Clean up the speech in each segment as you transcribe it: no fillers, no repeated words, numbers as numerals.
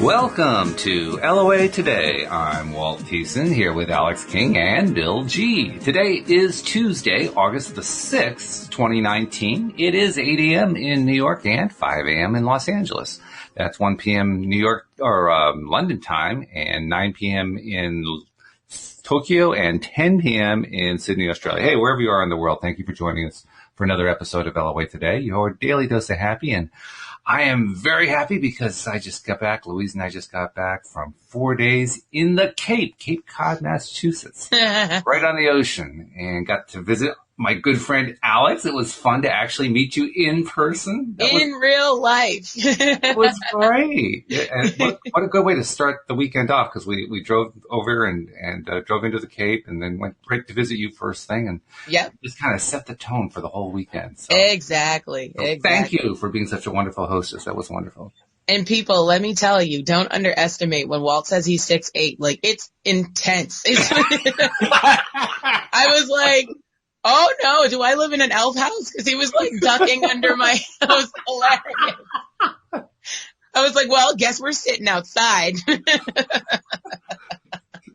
Welcome to LOA Today. I'm Walt Thiessen here with Alex King and Bill G. Today is Tuesday, August the 6th, 2019. It is 8 a.m. in New York and 5 a.m. in Los Angeles. That's 1 p.m. New York or London time and 9 p.m. in Tokyo and 10 p.m. in Sydney, Australia. Hey, wherever you are in the world, thank you for joining us for another episode of LOA Today, your daily dose of happy. And I am very happy because I just got back. Louise and I just got back from 4 days in the Cape Cod, Massachusetts, right on the ocean, and got to visit my good friend Alex. It was fun to actually meet you in person. In real life. It was great. Yeah, and what a good way to start the weekend off, because we drove over and drove into the Cape and then went right to visit you first thing, and just kind of set the tone for the whole weekend. So, Exactly. Thank you for being such a wonderful hostess. That was wonderful. And people, let me tell you, don't underestimate when Walt says he's 6'8". Like, it's intense. I was like, oh no, do I live in an elf house? Because he was like ducking under my house. Hilarious. I was like, well, guess we're sitting outside.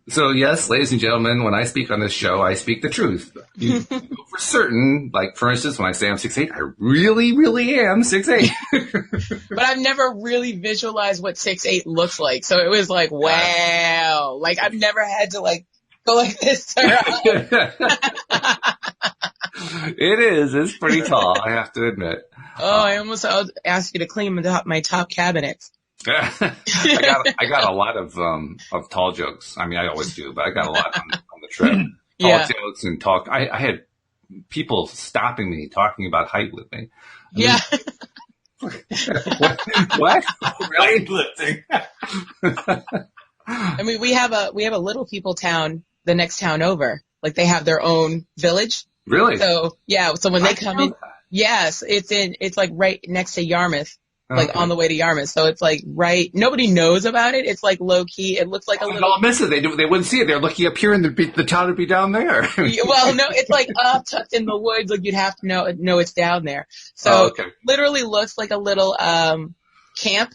So yes, ladies and gentlemen, when I speak on this show, I speak the truth. You know for certain, like for instance, when I say I'm 6'8", I really, really am 6'8". But I've never really visualized what 6'8" looks like. So it was like, wow. Like I've never had to like go like this around. It's pretty tall, I have to admit. Oh, I almost asked you to clean my top cabinets. I got a lot of tall jokes. I mean, I always do, but I got a lot on the trip. Tall jokes and talk. I had people stopping me, talking about height with me. What? Really? Weightlifting. I mean, we have a little people town, the next town over. Like they have their own village. Really? So yeah. So when they come in, yes, it's like right next to Yarmouth. Like on the way to Yarmouth. So it's like nobody knows about it. It's like low key. It looks like a little. Don't miss it. They wouldn't see it. They're looking up here and the town would be down there. Well, no, it's like up tucked in the woods. Like you'd have to know it's down there. So literally looks like a little, camp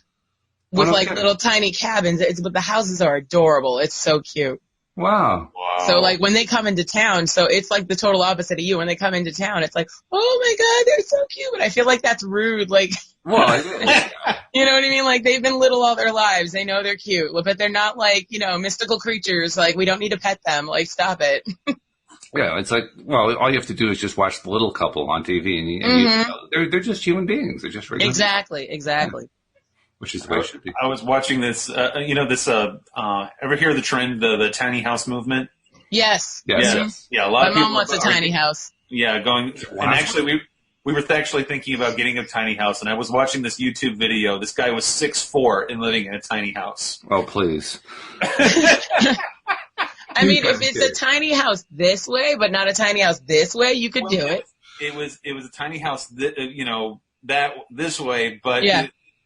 with like little tiny cabins. But the houses are adorable. It's so cute. Wow. So like when they come into town, so it's like the total opposite of you. When they come into town, it's like, oh my God, they're so cute. But I feel like that's rude. Like, well, you know what I mean? Like they've been little all their lives. They know they're cute, but they're not like, mystical creatures. Like we don't need to pet them. Like stop it. Yeah, it's like, well, all you have to do is just watch The Little Couple on TV, and they're just human beings. They're just regular. Exactly. Yeah. Which is the way it should be. I was watching this, ever hear the trend, the tiny house movement? Yes. Yeah, a lot of people. My mom wants a tiny house. Yeah, and actually we were actually thinking about getting a tiny house, and I was watching this YouTube video. This guy was 6'4" and living in a tiny house. Oh, please. I mean, if it's a tiny house this way, but not a tiny house this way, you could do it. It was a tiny house, this way, but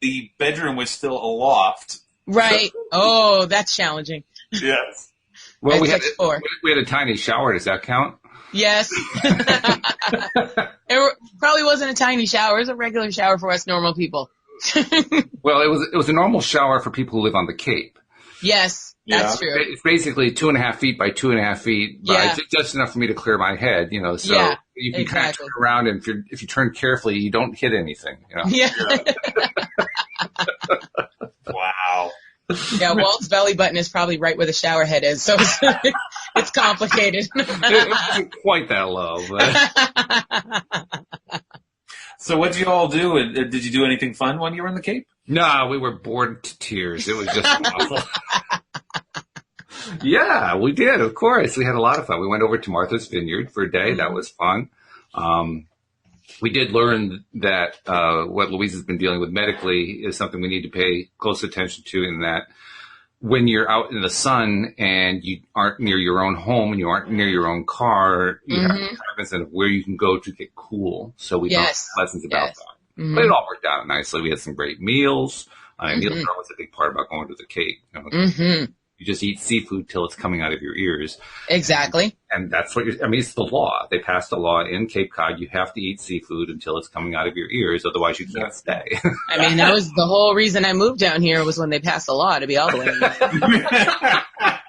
the bedroom was still a loft. Right. Oh, that's challenging. Yes. Well, we had a tiny shower. Does that count? Yes. It probably wasn't a tiny shower. It was a regular shower for us normal people. Well, it was a normal shower for people who live on the Cape. Yes, that's true. It's basically 2.5 feet by 2.5 feet, but it's just enough for me to clear my head, so you can kind of turn around, and if you turn carefully, you don't hit anything. Yeah. Wow. Yeah, Walt's belly button is probably right where the shower head is, so it's complicated. It wasn't quite that low, but. So what did you all do? Did you do anything fun when you were in the Cape? No, we were bored to tears. It was just awful. Yeah, we did, of course. We had a lot of fun. We went over to Martha's Vineyard for a day. That was fun. We did learn that what Louise has been dealing with medically is something we need to pay close attention to, in that when you're out in the sun and you aren't near your own home and you aren't near your own car, you have to be cognizant of where you can go to get cool. So we learned lessons about that. Mm-hmm. But it all worked out nicely. We had some great meals. Meal prep was a big part about going to the Cape. You just eat seafood till it's coming out of your ears. Exactly. And that's what it's the law. They passed a law in Cape Cod. You have to eat seafood until it's coming out of your ears. Otherwise, you can't stay. I mean, that was the whole reason I moved down here was when they passed a law to be all the way.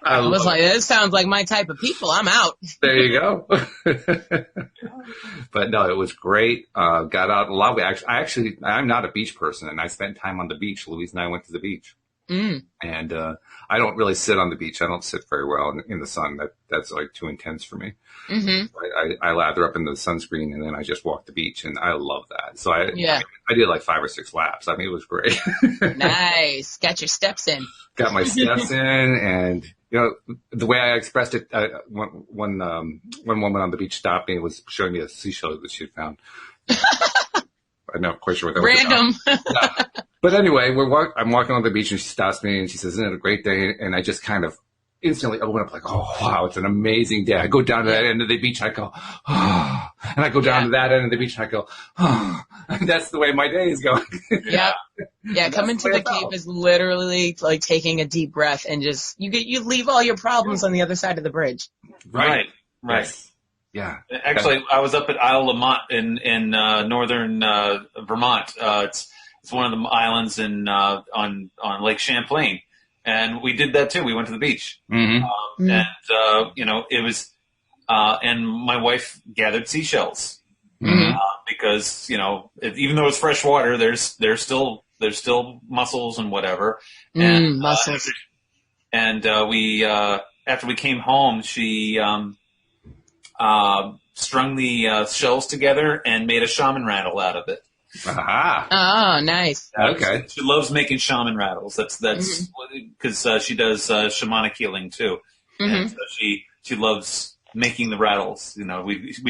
I was like, this sounds like my type of people. I'm out. There you go. But no, it was great. Got out a lot. I'm not a beach person, and I spent time on the beach. Louise and I went to the beach. And I don't really sit on the beach. I don't sit very well in the sun. That's like too intense for me. I lather up in the sunscreen, and then I just walk the beach, and I love that. So I did like 5 or 6 laps. I mean, it was great. Nice. Got your steps in. Got my steps in, and the way I expressed it, one woman on the beach stopped me and was showing me a seashell that she had found. I'm not quite sure what that was. Random. Yeah. But anyway, I'm walking on the beach, and she stops me, and she says, "Isn't it a great day?" And I just kind of instantly open up like, "Oh, wow, it's an amazing day." I go down to that end of the beach, and I go, "Oh," and I go down to that end of the beach, and I go, "Oh," and that's the way my day is going. Yeah. Coming to the Cape is literally like taking a deep breath and just you leave all your problems on the other side of the bridge. Right. Yes. Yeah. Actually, I was up at Isle Lamont in northern Vermont. It's one of the islands on Lake Champlain, and we did that too. We went to the beach, and it was, and my wife gathered seashells because even though it's fresh water, there's still mussels and whatever, and mussels. And we after we came home, she strung the shells together and made a shaman rattle out of it. Aha. Oh, nice. Okay. She loves making shaman rattles. That's because she does shamanic healing too, and so she loves making the rattles.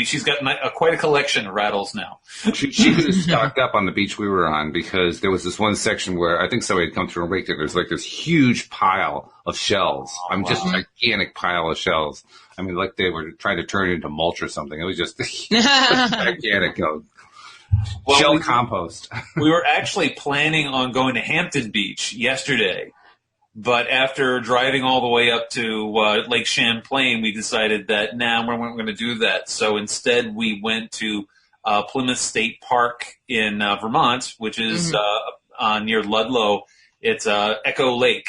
She's got quite a collection of rattles now. She could have stocked up on the beach we were on, because there was this one section where I think somebody had come through and raked it. There's like this huge pile of shells. Just a gigantic pile of shells. I mean, like they were trying to turn it into mulch or something. It was just gigantic. Shell compost. We were actually planning on going to Hampton Beach yesterday, but after driving all the way up to Lake Champlain, we decided that we weren't going to do that. So instead, we went to Plymouth State Park in Vermont, which is near Ludlow. It's Echo Lake.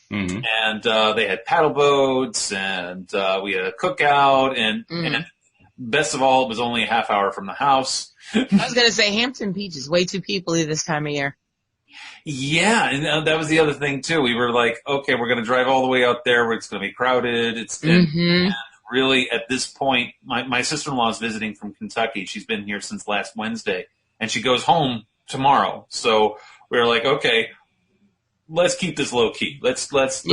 And they had paddle boats, and we had a cookout, and best of all, it was only a half hour from the house. I was going to say Hampton Beach is way too peoply this time of year. Yeah, and that was the other thing, too. We were like, okay, we're going to drive all the way out there where it's going to be crowded. And really, at this point, my sister-in-law is visiting from Kentucky. She's been here since last Wednesday, and she goes home tomorrow. So we were like, okay, let's keep this low-key. Let's have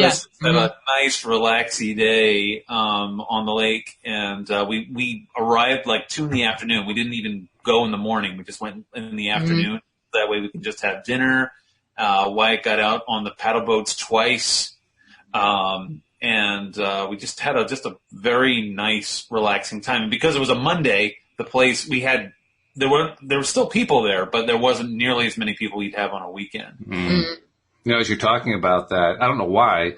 a nice, relaxy day on the lake. And we arrived like 2 in the afternoon. We didn't even go in the morning. We just went in the afternoon. That way we can just have dinner. Wyatt got out on the paddle boats twice. And we just had a very nice, relaxing time. And because it was a Monday, the place there were still people there, but there wasn't nearly as many people you'd have on a weekend. As you're talking about that, I don't know why.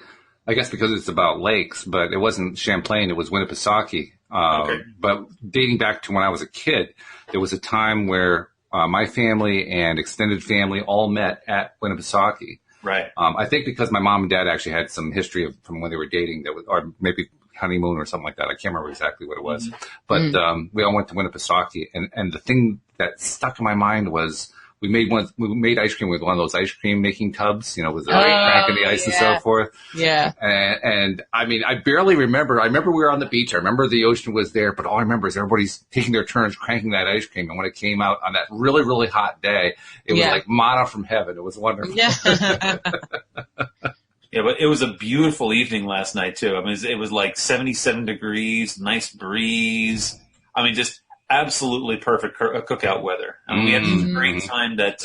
I guess because it's about lakes, but it wasn't Champlain. It was Winnipesaukee. But dating back to when I was a kid, there was a time where my family and extended family all met at Winnipesaukee. Right. I think because my mom and dad actually had some history from when they were dating, or maybe honeymoon or something like that. I can't remember exactly what it was. But we all went to Winnipesaukee, and the thing that stuck in my mind was we made ice cream with one of those ice cream making tubs, with the crack in the ice and so forth. Yeah. And I mean, I barely remember. I remember we were on the beach. I remember the ocean was there, but all I remember is everybody's taking their turns cranking that ice cream. And when it came out on that really, really hot day, it was like manna from heaven. It was wonderful. Yeah. Yeah, but it was a beautiful evening last night too. I mean, it was like 77 degrees, nice breeze. I mean, just absolutely perfect cookout weather. I mean, we had a great time that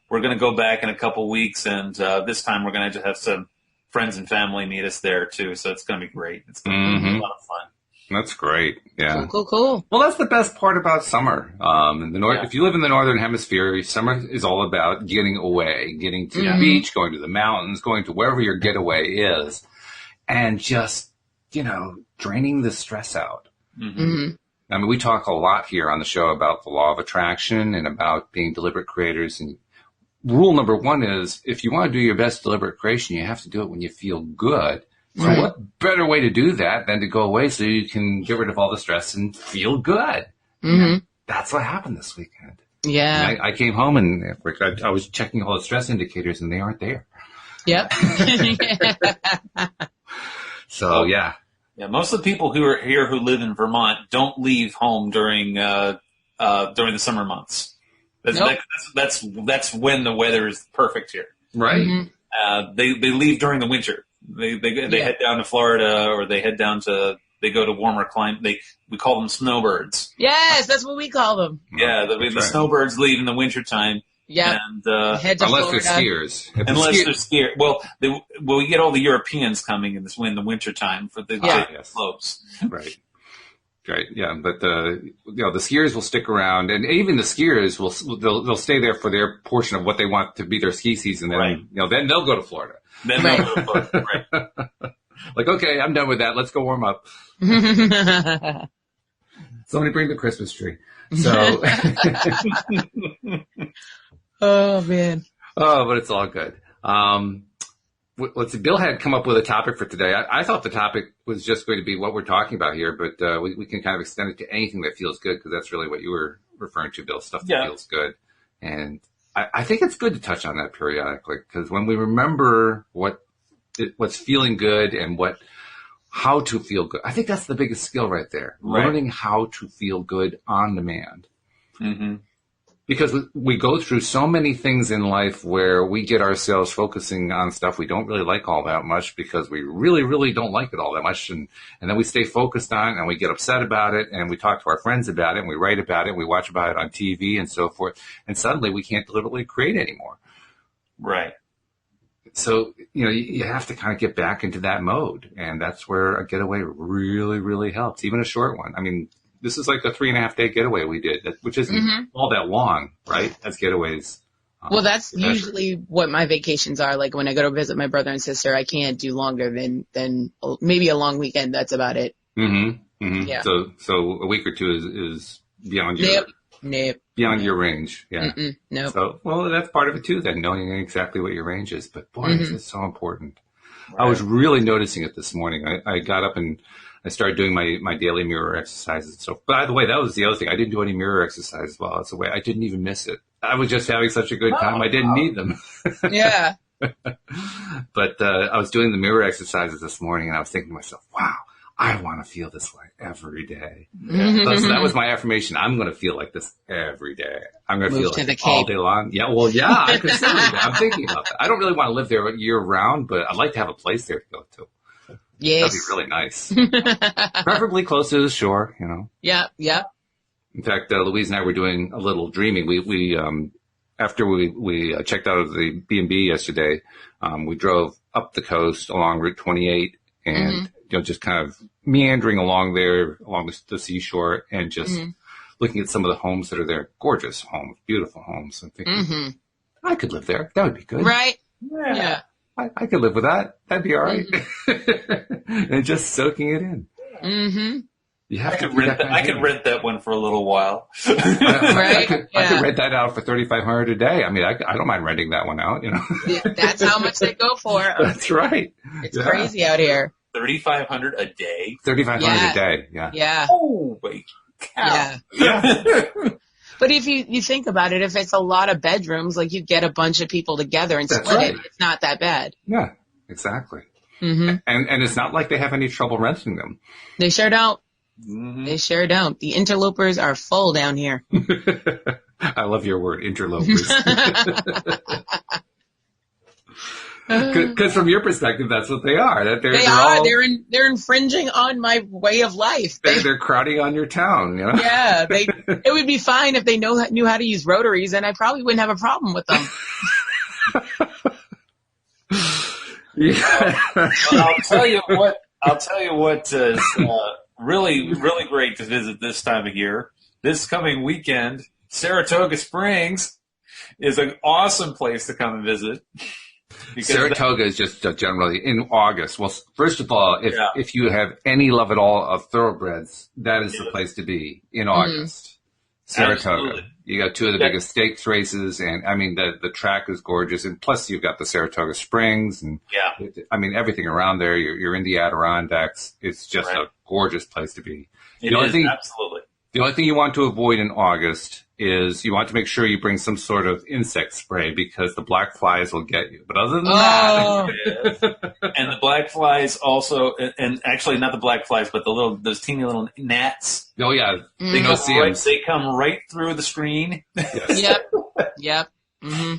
we're going to go back in a couple weeks, and this time we're going to have some friends and family meet us there too. So it's going to be great. It's going to be a lot of fun. That's great. Yeah. Cool. Well, that's the best part about summer. If you live in the northern hemisphere, summer is all about getting away, getting to the beach, going to the mountains, going to wherever your getaway is. and just, draining the stress out. Mm-hmm. I mean, we talk a lot here on the show about the law of attraction and about being deliberate creators. And rule number one is, if you want to do your best deliberate creation, you have to do it when you feel good. So what better way to do that than to go away so you can get rid of all the stress and feel good? Mm-hmm. That's what happened this weekend. Yeah. I came home and I was checking all the stress indicators and they aren't there. Yep. So, yeah. Yeah, most of the people who are here who live in Vermont don't leave home during the summer months. That's when the weather is perfect here. Right. Mm-hmm. They leave during the winter. They head down to Florida, or they go to warmer climate. We call them snowbirds. Yes, that's what we call them. Yeah, the snowbirds leave in the wintertime. Yeah. Unless they're skiers. Unless they're skiers. Well, we get all the Europeans coming in the wintertime for the slopes. Right. Right. Yeah. But the skiers will stick around, and even the skiers they'll stay there for their portion of what they want to be their ski season. Then, then they'll go to Florida. Right. Like, okay, I'm done with that. Let's go warm up. Somebody bring the Christmas tree. So. Oh, man. Oh, but it's all good. Let's see. Bill had come up with a topic for today. I thought the topic was just going to be what we're talking about here, but we can kind of extend it to anything that feels good, because that's really what you were referring to, Bill, stuff that feels good. And I think it's good to touch on that periodically, because when we remember what's feeling good and how to feel good, I think that's the biggest skill right there. Right. Learning how to feel good on demand. Mm-hmm. Because we go through so many things in life where we get ourselves focusing on stuff we don't really like all that much, because we really, really don't like it all that much. And then we stay focused on it, and we get upset about it, and we talk to our friends about it, and we write about it, and we watch about it on TV and so forth. And suddenly we can't deliberately create anymore. Right. So, you have to kind of get back into that mode. And that's where a getaway really, really helps, even a short one. I mean, this is like a 3.5-day getaway we did, which isn't all that long, right? As getaways. Well, that's usually what my vacations are. Like when I go to visit my brother and sister, I can't do longer than maybe a long weekend. That's about it. Mm-hmm. Mm-hmm. Yeah. So a week or two is beyond your beyond your range. Yeah. Nope. So, well, that's part of it too, then, knowing exactly what your range is. But boy, this is so important. Right. I was really noticing it this morning. I got up and I started doing my daily mirror exercises. So, by the way, that was the other thing. I didn't do any mirror exercises while I was away. I didn't even miss it. I was just having such a good time. I didn't need them. Yeah. But I was doing the mirror exercises this morning, and I was thinking to myself, wow, I want to feel this way every day. So that was my affirmation. I'm going to feel like this every day. I'm going to feel like it all day long. Yeah, well, yeah, I consider that. I'm thinking about that. I don't really want to live there year round, but I'd like to have a place there to go to. Yes. That'd be really nice. Preferably close to the shore, Yeah, yeah. In fact, Louise and I were doing a little dreaming. We after we checked out of the B&B yesterday, we drove up the coast along Route 28 and, just kind of meandering along there, along the seashore, and just looking at some of the homes that are there. Gorgeous homes, beautiful homes. I'm thinking, I could live there. That would be good. Right? Yeah. I could live with that. That'd be all right. And just soaking it in. Mm-hmm. You have to rent that. I could rent that one for a little while. I could rent that out for $3,500 a day. I mean, I don't mind renting that one out. Yeah, that's how much they go for. That's right. It's crazy out here. $3,500 a day. $3,500 a day. Yeah. Yeah. Oh, wait. Yeah. But if you think about it, if it's a lot of bedrooms, like you get a bunch of people together and split it, it's not that bad. Yeah, exactly. Mm-hmm. And it's not like they have any trouble renting them. They sure don't. Mm-hmm. They sure don't. The interlopers are full down here. I love your word, interlopers. Because from your perspective, that's what they are. They're infringing on my way of life. They're crowding on your town. Yeah, it would be fine if they knew how to use rotaries, and I probably wouldn't have a problem with them. Yeah. Well, I'll tell you what is really, really great to visit this time of year. This coming weekend, Saratoga Springs is an awesome place to come and visit. Saratoga is just generally in August. Well, first of all, if you have any love at all of thoroughbreds, that is the place to be in August. Saratoga. Absolutely. You got two of the biggest stakes races, and I mean the track is gorgeous, and plus you've got the Saratoga Springs, and I mean everything around there. You're in the Adirondacks. It's just a gorgeous place to be. Absolutely. The only thing you want to avoid in August is you want to make sure you bring some sort of insect spray because the black flies will get you. But other than that, and the black flies also, and actually not the black flies, but those teeny little gnats. Oh yeah, they come right through the screen. Yes. Yep. Mm-hmm.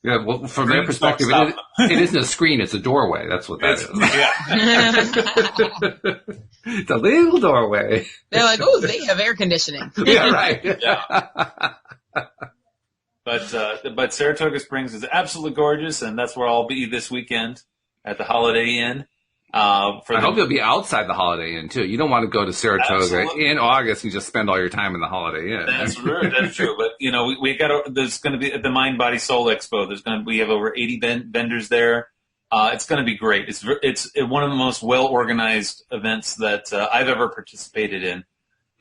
Yeah, well, from their perspective, it isn't a screen; it's a doorway. That's what that is. It's a little doorway. They're like, oh, they have air conditioning. Yeah, right. But Saratoga Springs is absolutely gorgeous, and that's where I'll be this weekend at the Holiday Inn. I hope you'll be outside the Holiday Inn too. You don't want to go to Saratoga in August and just spend all your time in the Holiday Inn. That's true. That's true. But there's going to be at the Mind Body Soul Expo. We have over 80 vendors there. It's going to be great. It's one of the most well organized events that I've ever participated in,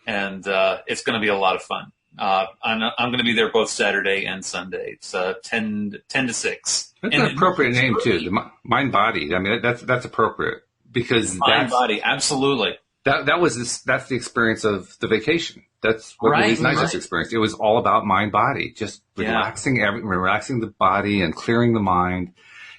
and it's going to be a lot of fun. I'm going to be there both Saturday and Sunday. It's 10 to 6. That's an appropriate name too. The Mind Body. I mean, that's appropriate because Mind Body. Absolutely. That's the experience of the vacation. That's what Louise and I just experienced. It was all about mind body, just relaxing the body and clearing the mind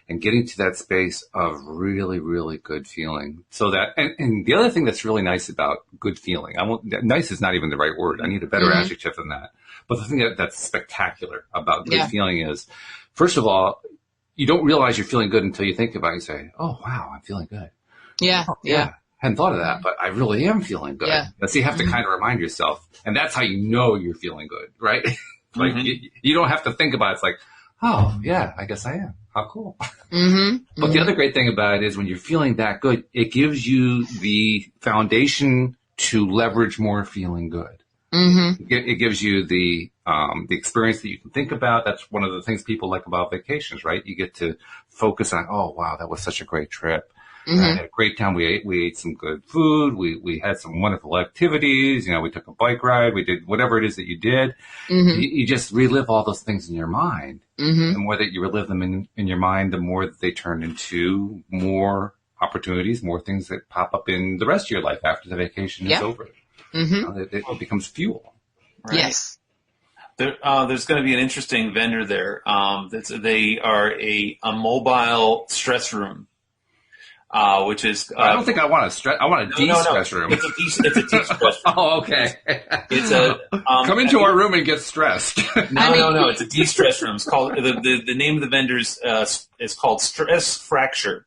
and getting to that space of really, really good feeling. So that, and the other thing that's really nice about good feeling, nice is not even the right word. I need a better adjective than that. But the thing that's spectacular about good feeling is, first of all, you don't realize you're feeling good until you think about it. You say, oh, wow, I'm feeling good. Yeah. Hadn't thought of that, but I really am feeling good. Yeah. So you have to kind of remind yourself. And that's how you know you're feeling good, right? Like you don't have to think about it. It's like, oh, yeah, I guess I am. How cool. But the other great thing about it is when you're feeling that good, it gives you the foundation to leverage more feeling good. It gives you the experience that you can think about. That's one of the things people like about vacations, right? You get to focus on, oh, wow, that was such a great trip. I had a great time. We ate some good food. We had some wonderful activities. You know, we took a bike ride. We did whatever it is that you did. You just relive all those things in your mind. The more that you relive them in your mind, the more that they turn into more opportunities, more things that pop up in the rest of your life after the vacation is over. It becomes fuel. Right? Yes. There's going to be an interesting vendor there. They are a mobile stress room. Which is I don't think I want a stress. I want a de-stress room. It's a de-stress room. Oh, okay. It's a come into our room and get stressed. No. It's a de-stress room. It's called the name of the vendors is called Stress Fracture.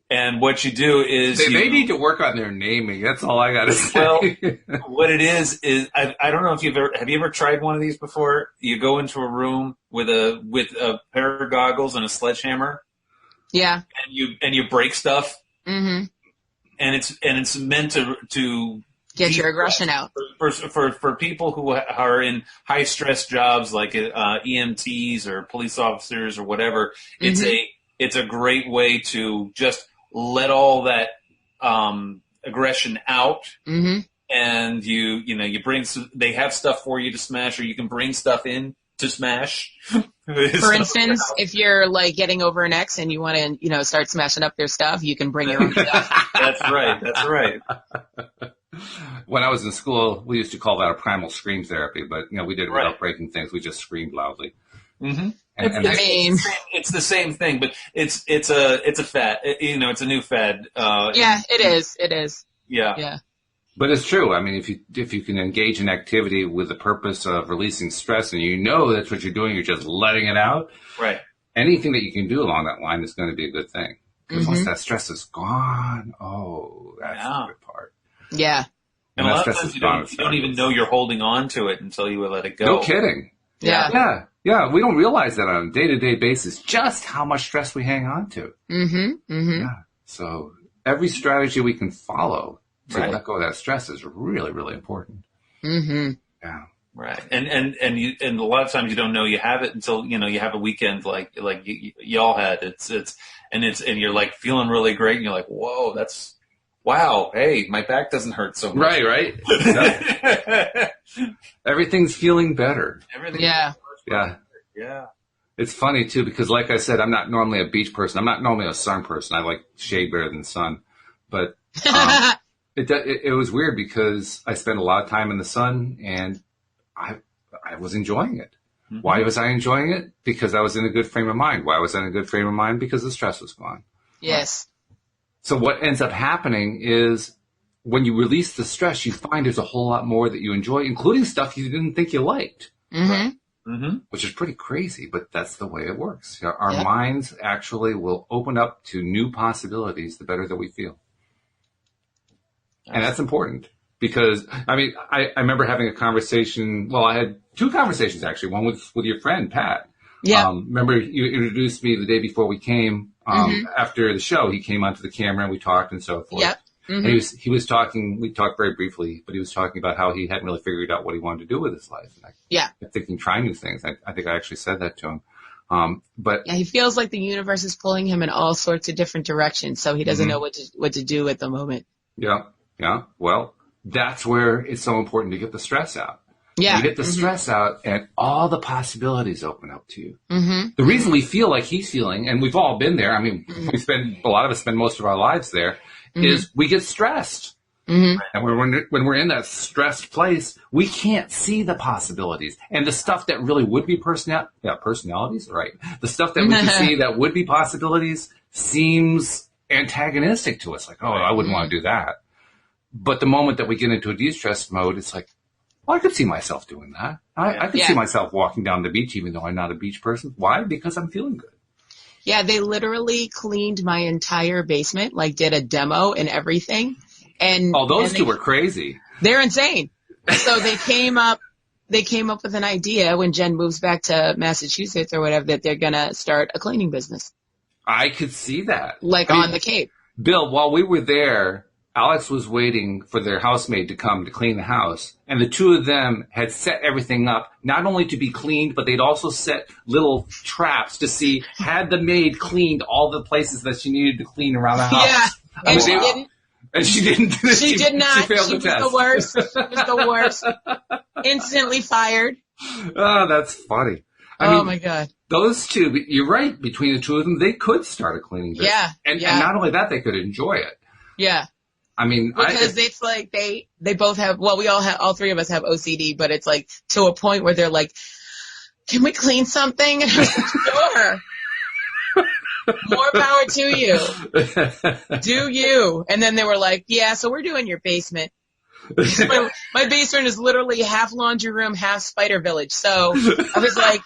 And what you do is they need to work on their naming. That's all I got to say. Well, what it is I don't know if have you ever tried one of these before? You go into a room with a pair of goggles and a sledgehammer. Yeah. And you break stuff. And it's meant to get your aggression out. For people who are in high stress jobs like EMTs or police officers or whatever, it's a great way to just let all that aggression out. And you bring they have stuff for you to smash, or you can bring stuff in to smash. For instance, if you're like getting over an ex and you want to, start smashing up their stuff, you can bring your own stuff. That's right. When I was in school, we used to call that a primal scream therapy, but we did it without breaking things. We just screamed loudly. It's the same thing, but it's a fad. It's a new fad. It is. Yeah. But it's true. I mean, if you can engage in activity with the purpose of releasing stress, and that's what you're doing, you're just letting it out. Right. Anything that you can do along that line is going to be a good thing. Because once that stress is gone, that's the good part. Yeah. And a lot of times you don't even know you're holding on to it until you let it go. No kidding. Yeah. Yeah. We don't realize that on a day-to-day basis, just how much stress we hang on to. Yeah. So every strategy we can follow to let go of that stress is really, really important. Yeah. Right. And a lot of times you don't know you have it until, you have a weekend like y'all had. And you're like feeling really great and you're like, whoa, wow. Hey, my back doesn't hurt so much. Right. Everything's feeling better. Yeah. Yeah. It's funny too, because like I said, I'm not normally a beach person. I'm not normally a sun person. I like shade better than sun, but, it was weird because I spent a lot of time in the sun and I was enjoying it. Mm-hmm. Why was I enjoying it? Because I was in a good frame of mind. Why was I in a good frame of mind? Because the stress was gone. Yes. So what ends up happening is when you release the stress, you find there's a whole lot more that you enjoy, including stuff you didn't think you liked. Mm-hmm. Mm-hmm. Which is pretty crazy, but that's the way it works. Our minds actually will open up to new possibilities the better that we feel. And that's important because, I remember having a conversation. Well, I had two conversations, actually. One with your friend, Pat. Yeah. Remember you introduced me the day before we came, after the show. He came onto the camera and we talked and so forth. Yep. Mm-hmm. And he was talking, we talked very briefly, but he was talking about how he hadn't really figured out what he wanted to do with his life. And I kept thinking, try new things. I think I actually said that to him. But he feels like the universe is pulling him in all sorts of different directions. So he doesn't know what to do at the moment. Yeah. Well, that's where it's so important to get the stress out. Yeah. You get the stress out and all the possibilities open up to you. Mm-hmm. The reason we feel like he's feeling, and we've all been there. A lot of us spend most of our lives there, is we get stressed. Mm-hmm. And when we're in that stressed place, we can't see the possibilities. And the stuff that really would be personalities, right? The stuff that we can see that would be possibilities seems antagonistic to us. Like, oh, I wouldn't want to do that. But the moment that we get into a de-stress mode, it's like, well, I could see myself doing that. I could see myself walking down the beach, even though I'm not a beach person. Why? Because I'm feeling good. Yeah, they literally cleaned my entire basement, did a demo and everything. And those two were crazy. They're insane. So they came up with an idea when Jen moves back to Massachusetts or whatever, that they're gonna start a cleaning business. I could see that. On the Cape. Bill, while we were there, Alex was waiting for their housemaid to come to clean the house, and the two of them had set everything up, not only to be cleaned, but they'd also set little traps to see had the maid cleaned all the places that she needed to clean around the house. Yeah, and she didn't. And she didn't. She did not. She failed the test. The worst. She was the worst. Instantly fired. Oh, that's funny. Oh my God. Those two, you're right, between the two of them, they could start a cleaning business. Yeah. And not only that, they could enjoy it. Yeah. Because it's like they both have, all three of us have OCD, but it's like to a point where they're like, can we clean something? And I was like, sure. More power to you. Do you? And then they were like, yeah, so we're doing your basement. My basement is literally half laundry room, half spider village. So I was like,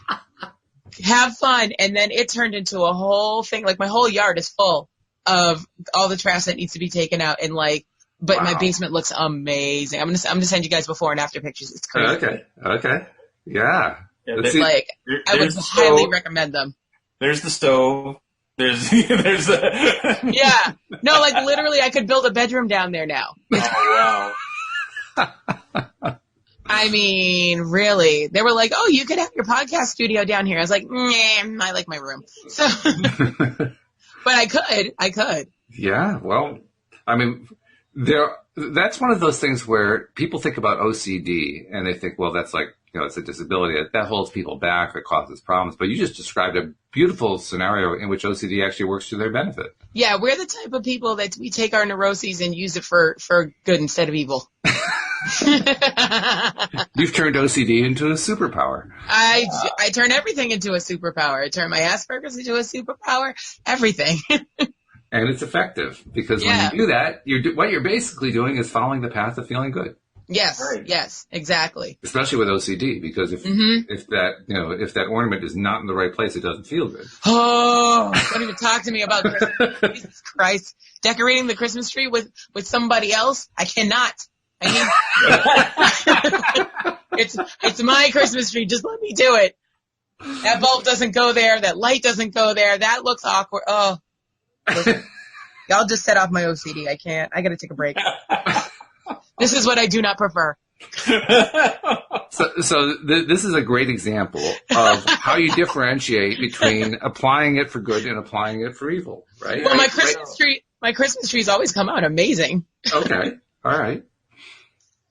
have fun. And then it turned into a whole thing. Like my whole yard is full of all the trash that needs to be taken out. And but my basement looks amazing. I'm gonna send you guys before and after pictures. It's crazy. Okay. Yeah. I would highly recommend them. There's the stove. There's yeah. No, literally I could build a bedroom down there now. Oh, wow. Really. They were like, oh, you could have your podcast studio down here. I was like, nah, I like my room. So, but I could. Yeah. Well, that's one of those things where people think about OCD and they think, well, that's it's a disability that holds people back or causes problems. But you just described a beautiful scenario in which OCD actually works to their benefit. Yeah, we're the type of people that we take our neuroses and use it for good instead of evil. You've turned OCD into a superpower. I turn everything into a superpower. I turn my Asperger's into a superpower. Everything. And it's effective because when you do that, what you're basically doing is following the path of feeling good. Yes, right. Yes, exactly. Especially with OCD, because if that ornament is not in the right place, it doesn't feel good. Oh, don't even talk to me about Christmas. Jesus Christ. Decorating the Christmas tree with somebody else? I cannot. It's my Christmas tree. Just let me do it. That bulb doesn't go there. That light doesn't go there. That looks awkward. Oh. Listen, y'all just set off my OCD. I can't. I gotta take a break. This is what I do not prefer. This is a great example of how you differentiate between applying it for good and applying it for evil, right? Well, my Christmas trees always come out amazing. Okay. All right.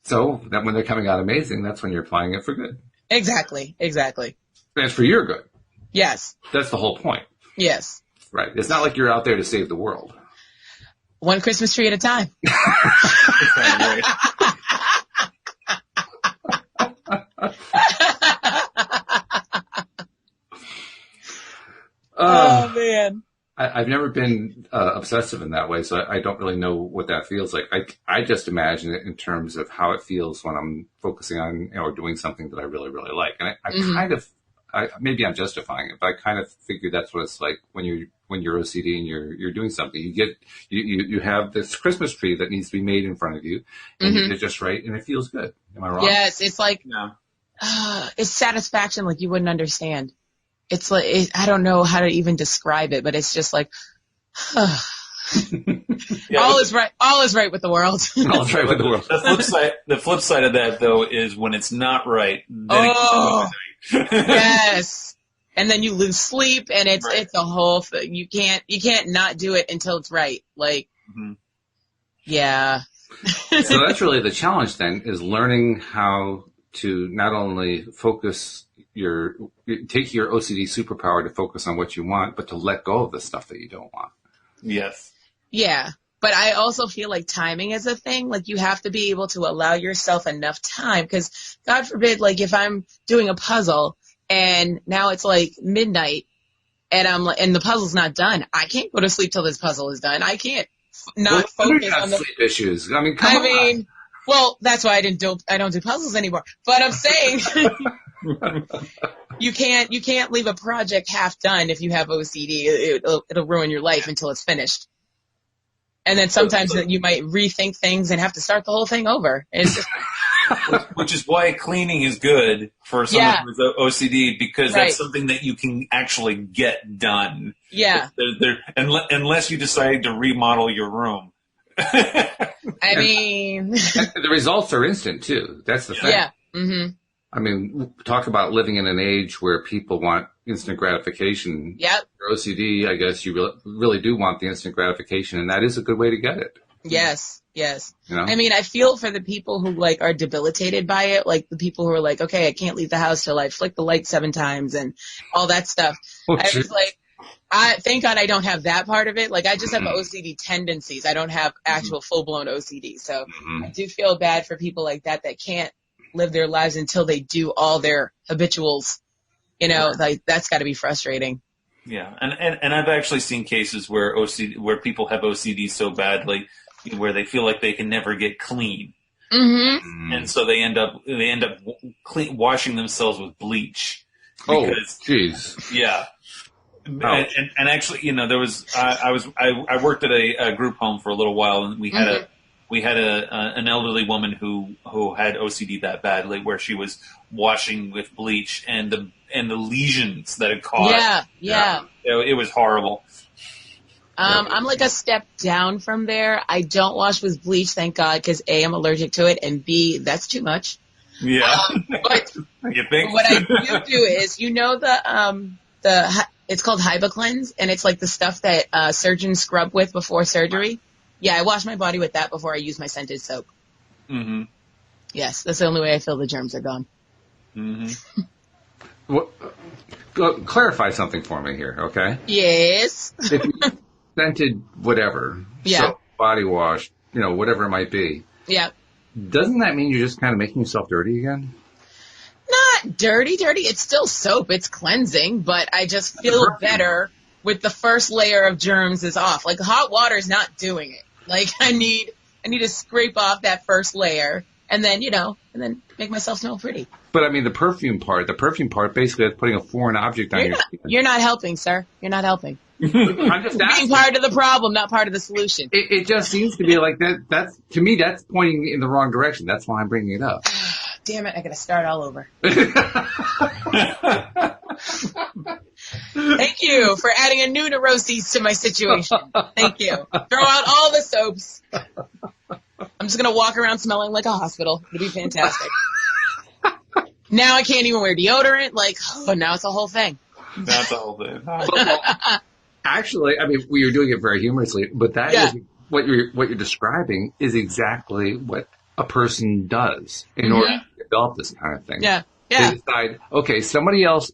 So that when they're coming out amazing, that's when you're applying it for good. Exactly. That's for your good. Yes. That's the whole point. Yes. Right. It's not like you're out there to save the world. One Christmas tree at a time. Oh, man. I've never been obsessive in that way, so I don't really know what that feels like. I just imagine it in terms of how it feels when I'm focusing on or doing something that I really, really like. And maybe I'm justifying it, but I kind of figure that's what it's like when you're OCD and you're doing something. You have this Christmas tree that needs to be made in front of you, and you get it just right, and it feels good. Am I wrong? Yes, it's like it's satisfaction like you wouldn't understand. It's like I don't know how to even describe it, but it's just like all is right with the world. All is right with the world. The flip side of that though is when it's not right. Then yes. And then you lose sleep, and it's a whole thing. You can't not do it until it's right. Like, yeah. So that's really the challenge then, is learning how to not only take your OCD superpower to focus on what you want, but to let go of the stuff that you don't want. Yes. Yeah. But I also feel like timing is a thing. Like you have to be able to allow yourself enough time, because God forbid, like if I'm doing a puzzle and now it's like midnight and and the puzzle's not done, I can't go to sleep till this puzzle is done. I can't focus on the sleep issues. I mean, come on. Well, that's why I don't do puzzles anymore. But I'm saying you can't leave a project half done if you have OCD. It'll ruin your life until it's finished. And then sometimes you might rethink things and have to start the whole thing over. Which is why cleaning is good for someone who's OCD, because that's something that you can actually get done. Yeah. Unless you decide to remodel your room. I mean, the results are instant too. That's the thing. Yeah. Mm-hmm. I mean, talk about living in an age where people want instant gratification. Yep. For OCD, I guess you really do want the instant gratification, and that is a good way to get it. Yes. Yes. You know? I mean, I feel for the people who like are debilitated by it, like the people who are like, okay, I can't leave the house till I flick the light 7 times and all that stuff. I was like, thank God I don't have that part of it. Like, I just have OCD tendencies. I don't have actual full-blown OCD. So I do feel bad for people like that can't live their lives until they do all their habituals. You know, like that's got to be frustrating. Yeah, and I've actually seen cases where people have OCD so badly where they feel like they can never get clean, and so they end up washing themselves with bleach. Because, jeez. Yeah. And actually, you know, there was I worked at a group home for a little while, and we had an elderly woman who had OCD that badly, where she was washing with bleach, and the lesions that it caused. Yeah. It was horrible. I'm like a step down from there. I don't wash with bleach, thank God, because A, I'm allergic to it, and B, that's too much. Yeah. But you think? What I do is, you know, it's called HybaCleanse, and it's like the stuff that surgeons scrub with before surgery. Yeah, I wash my body with that before I use my scented soap. Mm-hmm. Yes, that's the only way I feel the germs are gone. Mm-hmm. Well, clarify something for me here, okay? Yes. If you scented whatever, soap, body wash, you know, whatever it might be. Yeah. Doesn't that mean you're just kind of making yourself dirty again? Not dirty. It's still soap. It's cleansing, but I just feel better with the first layer of germs is off. Like hot water is not doing it. Like I need to scrape off that first layer and then, you know, and then make myself smell pretty. But I mean, the perfume part basically is putting a foreign object on your skin. You're not helping, sir. You're not helping. I'm just asking. Being part of the problem, not part of the solution. It just seems to be like that. That's, to me, that's pointing in the wrong direction. That's why I'm bringing it up. Damn it, I gotta start all over. Thank you for adding a new neuroses to my situation. Thank you. Throw out all the soaps. I'm just gonna walk around smelling like a hospital. It'll be fantastic. Now I can't even wear deodorant. Like, oh, now it's a whole thing. That's a whole thing. Actually, I mean, you're doing it very humorously, but that is what you're describing is exactly what a person does in order to develop this kind of thing. Yeah. They decide, okay, somebody else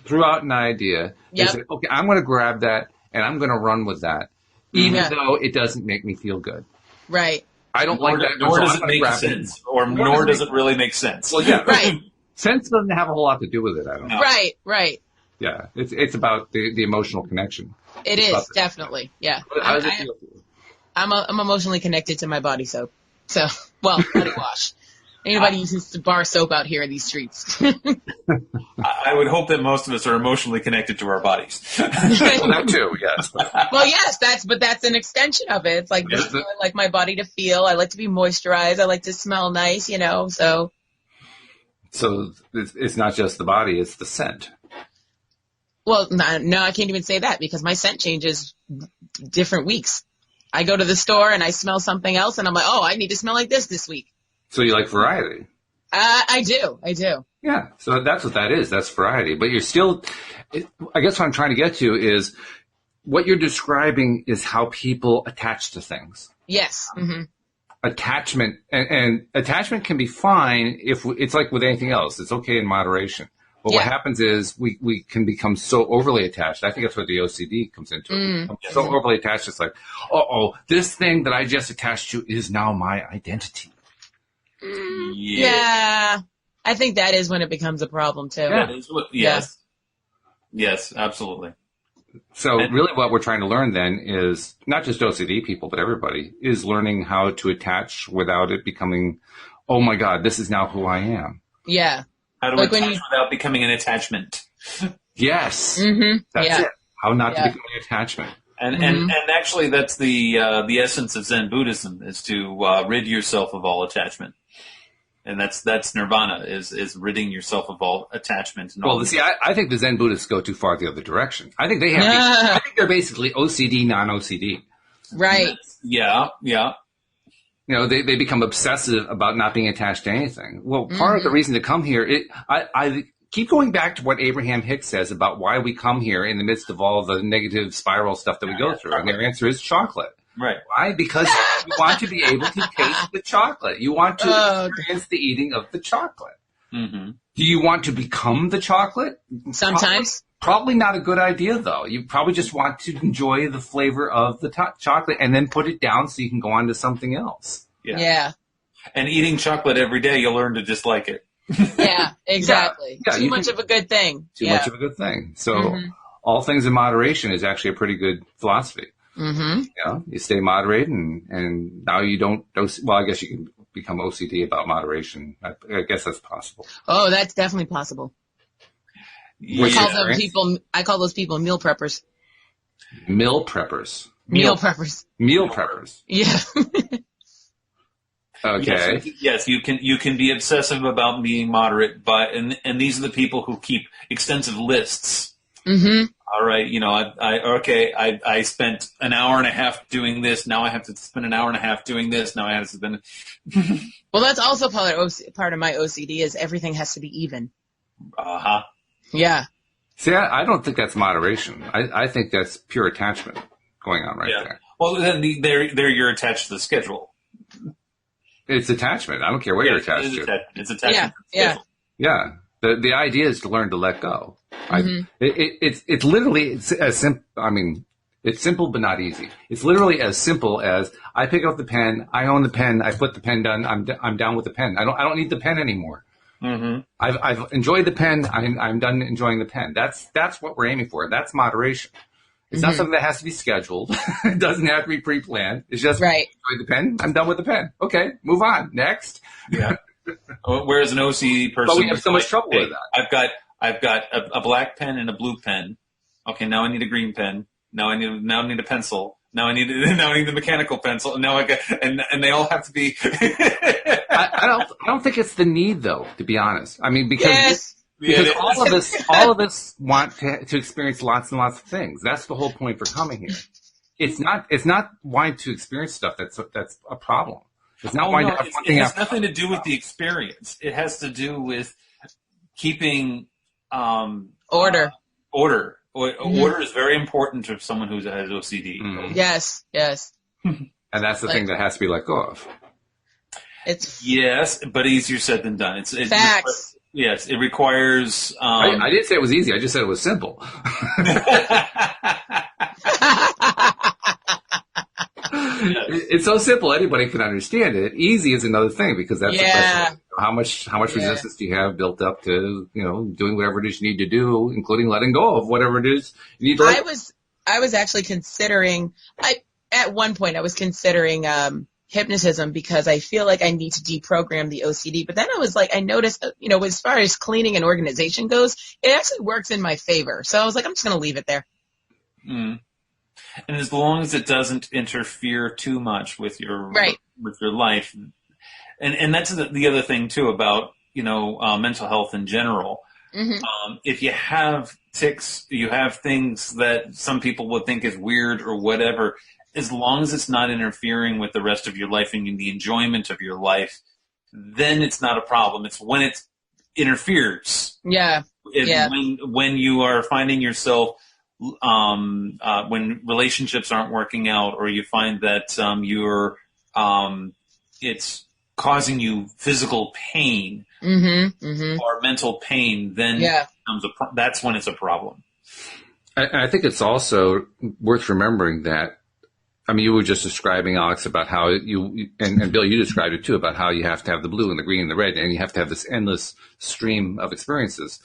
threw out an idea. They said, okay, I'm going to grab that and I'm going to run with that, even though it doesn't make me feel good. Right. I don't like that. Nor does it make sense, nor does it really make sense. Well, yeah, right. Sense doesn't have a whole lot to do with it. I don't know. Right. Yeah, it's about the emotional connection. It is definitely. Yeah. I'm emotionally connected to my body soap. So, well, body wash. Anybody uses bar soap out here in these streets. I would hope that most of us are emotionally connected to our bodies. Well, that too, yes. Well, yes, that's an extension of it. It's like, this is how I like my body to feel. I like to be moisturized. I like to smell nice, so. So it's not just the body, it's the scent. Well, no, I can't even say that because my scent changes different weeks. I go to the store and I smell something else and I'm like, oh, I need to smell like this week. So you like variety? I do. Yeah, so that's what that is. That's variety. But you're still, I guess what I'm trying to get to is what you're describing is how people attach to things. Yes. Mm-hmm. Attachment, and attachment can be fine if it's like with anything else. It's okay in moderation. But what happens is we can become so overly attached. I think that's where the OCD comes into it. So overly attached, it's like, this thing that I just attached to is now my identity. Yeah. I think that is when it becomes a problem too. Yes, absolutely. So really what we're trying to learn then is not just OCD people, but everybody is learning how to attach without it becoming, oh my God, this is now who I am. Yeah. How to attach without becoming an attachment. Yes. Mm-hmm. That's it. How not to become an attachment. And actually that's the essence of Zen Buddhism is to rid yourself of all attachment. And that's nirvana is ridding yourself of all attachment. And well, see, I think the Zen Buddhists go too far the other direction. I think I think they're basically OCD, non-OCD. Right. Yeah. They become obsessive about not being attached to anything. Well, part of the reason to come here, I keep going back to what Abraham Hicks says about why we come here in the midst of all the negative spiral stuff that we go through. And their answer is chocolate. Right. Why? Because you want to be able to taste the chocolate. You want to experience the eating of the chocolate. Mm-hmm. Do you want to become the chocolate? Sometimes. Probably not a good idea, though. You probably just want to enjoy the flavor of the chocolate and then put it down so you can go on to something else. Yeah. And eating chocolate every day, you'll learn to dislike it. Yeah, exactly. Too much of a good thing. Too much of a good thing. So all things in moderation is actually a pretty good philosophy. Mm-hmm. You stay moderate, and now you don't. Well, I guess you can become OCD about moderation. I guess that's possible. Oh, that's definitely possible. I call those people meal preppers. Meal preppers. Meal preppers. Meal preppers. Yeah. Okay. Yes, you can be obsessive about being moderate, but and these are the people who keep extensive lists. Mm-hmm. All right, I spent an hour and a half doing this. Now I have to spend an hour and a half doing this. Now I have to spend. Well, that's also part of my OCD is everything has to be even. Uh-huh. Yeah. See, I don't think that's moderation. I think that's pure attachment going on right there. Well, then there you're attached to the schedule. It's attachment. I don't care what you're attached to. It's attachment to the schedule. Yeah. The idea is to learn to let go. It's literally as simple. I mean, it's simple but not easy. It's literally as simple as I pick up the pen, I own the pen, I put the pen down, I'm done with the pen. I don't need the pen anymore. Mm-hmm. I've enjoyed the pen. I'm done enjoying the pen. That's what we're aiming for. That's moderation. It's not something that has to be scheduled. It doesn't have to be pre-planned. It's just enjoy the pen. I'm done with the pen. Okay, move on. Next. Yeah. Whereas an OCD person, but we have so much trouble with that. I've got a black pen and a blue pen. Okay, now I need a green pen. Now I need a pencil. Now I need the mechanical pencil. And now and they all have to be. I don't think it's the need though, to be honest. I mean, because all of us want to experience lots and lots of things. That's the whole point for coming here. It's not wanting to experience stuff that's a problem. It's not wanting to have one thing. It has nothing to do with the experience. It has to do with keeping order. Order is very important to someone who has OCD. Mm-hmm. Yes. And that's the thing that has to be let go of. Yes, but easier said than done. It's facts. Yes, it requires. I didn't say it was easy. I just said it was simple. It's so simple, anybody can understand it. Easy is another thing, because that's the question. How much resistance do you have built up to, doing whatever it is you need to do, including letting go of whatever it is you need to let go. I was actually considering, at one point I was considering hypnotism, because I feel like I need to deprogram the OCD. But then I noticed, as far as cleaning and organization goes, it actually works in my favor. So I was like, I'm just going to leave it there. Mm. And as long as it doesn't interfere too much with your life, and that's the other thing too about mental health in general. Mm-hmm. If you have tics, you have things that some people would think is weird or whatever. As long as it's not interfering with the rest of your life and the enjoyment of your life, then it's not a problem. It's when it interferes. Yeah. When you are finding yourself, when relationships aren't working out, or you find that it's causing you physical pain or mental pain, then that's when it's a problem. I think it's also worth remembering that. I mean, you were just describing, Alex, about how and Bill, you described it too, about how you have to have the blue and the green and the red, and you have to have this endless stream of experiences.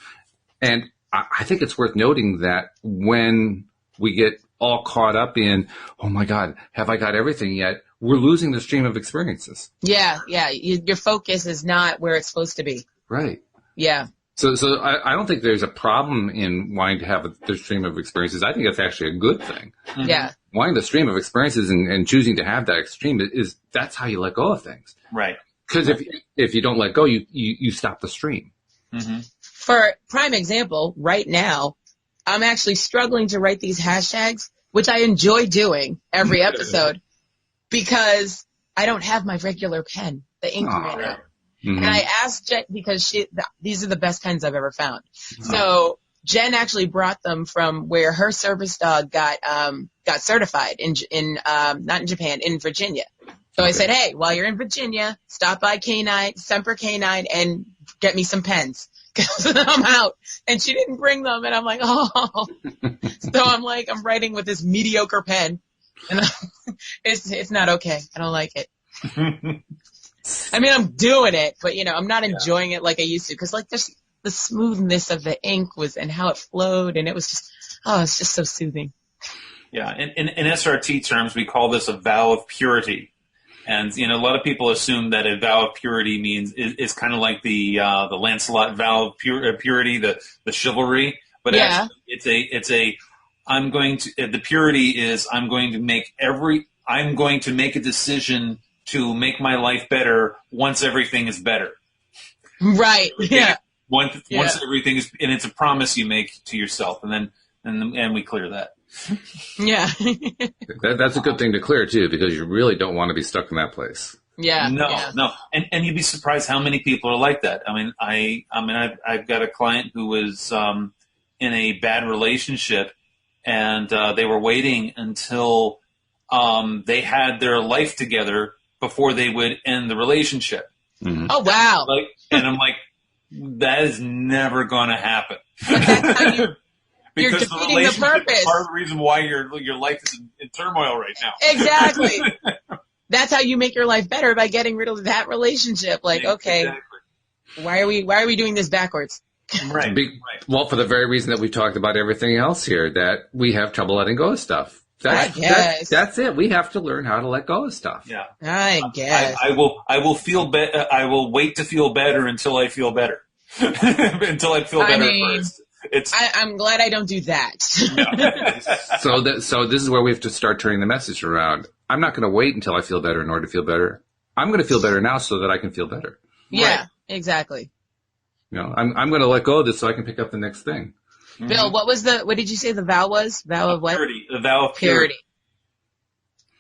And I think it's worth noting that when we get all caught up in, oh my God, have I got everything yet? We're losing the stream of experiences. Yeah. Your focus is not where it's supposed to be. Right. Yeah. So I don't think there's a problem in wanting to have the stream of experiences. I think that's actually a good thing. Mm-hmm. Yeah. Wanting the stream of experiences and choosing to have that extreme that's how you let go of things. Right. Because if you don't let go, you stop the stream. Mm-hmm. For prime example, right now, I'm actually struggling to write these hashtags, which I enjoy doing every episode, because I don't have my regular pen, the ink ran out. Mm-hmm. And I asked Jen, because these are the best pens I've ever found. Oh. So Jen actually brought them from where her service dog got certified not in Japan, in Virginia. So I said, hey, while you're in Virginia, stop by Semper Canine, and get me some pens, because I'm out. And she didn't bring them, and I'm like, oh. So I'm writing with this mediocre pen, and it's not okay. I don't like it. I mean, I'm doing it, but I'm not enjoying it like I used to, because there's the smoothness of the ink and how it flowed, and it was just, it's just so soothing. Yeah, in SRT terms, we call this a vow of purity. And, a lot of people assume that a vow of purity is kind of like the Lancelot vow of purity, the chivalry. But actually, the purity is, I'm going to make a decision to make my life better once everything is better. Right. Yeah. Once everything is, and it's a promise you make to yourself, and we clear that. Yeah. That's a good thing to clear too, because you really don't want to be stuck in that place. Yeah. No. And you'd be surprised how many people are like that. I mean, I've got a client who was in a bad relationship, and they were waiting until they had their life together before they would end the relationship. Mm-hmm. Oh, wow. And I'm like, that is never going to happen. That's how you're defeating the purpose. Is part of the reason why your life is in turmoil right now. Exactly. That's how you make your life better, by getting rid of that relationship. Okay, exactly. Why are we doing this backwards? Right. Well, for the very reason that we talked about everything else here, that we have trouble letting go of stuff. That's it. We have to learn how to let go of stuff. Yeah. I guess. I will feel better. I will wait to feel better until I feel better. Until I feel better first. I'm glad I don't do that. So this is where we have to start turning the message around. I'm not going to wait until I feel better in order to feel better. I'm going to feel better now so that I can feel better. Yeah, right. Exactly. I'm going to let go of this so I can pick up the next thing. Bill, what did you say the vow was? Vow of what? Purity. The vow of purity.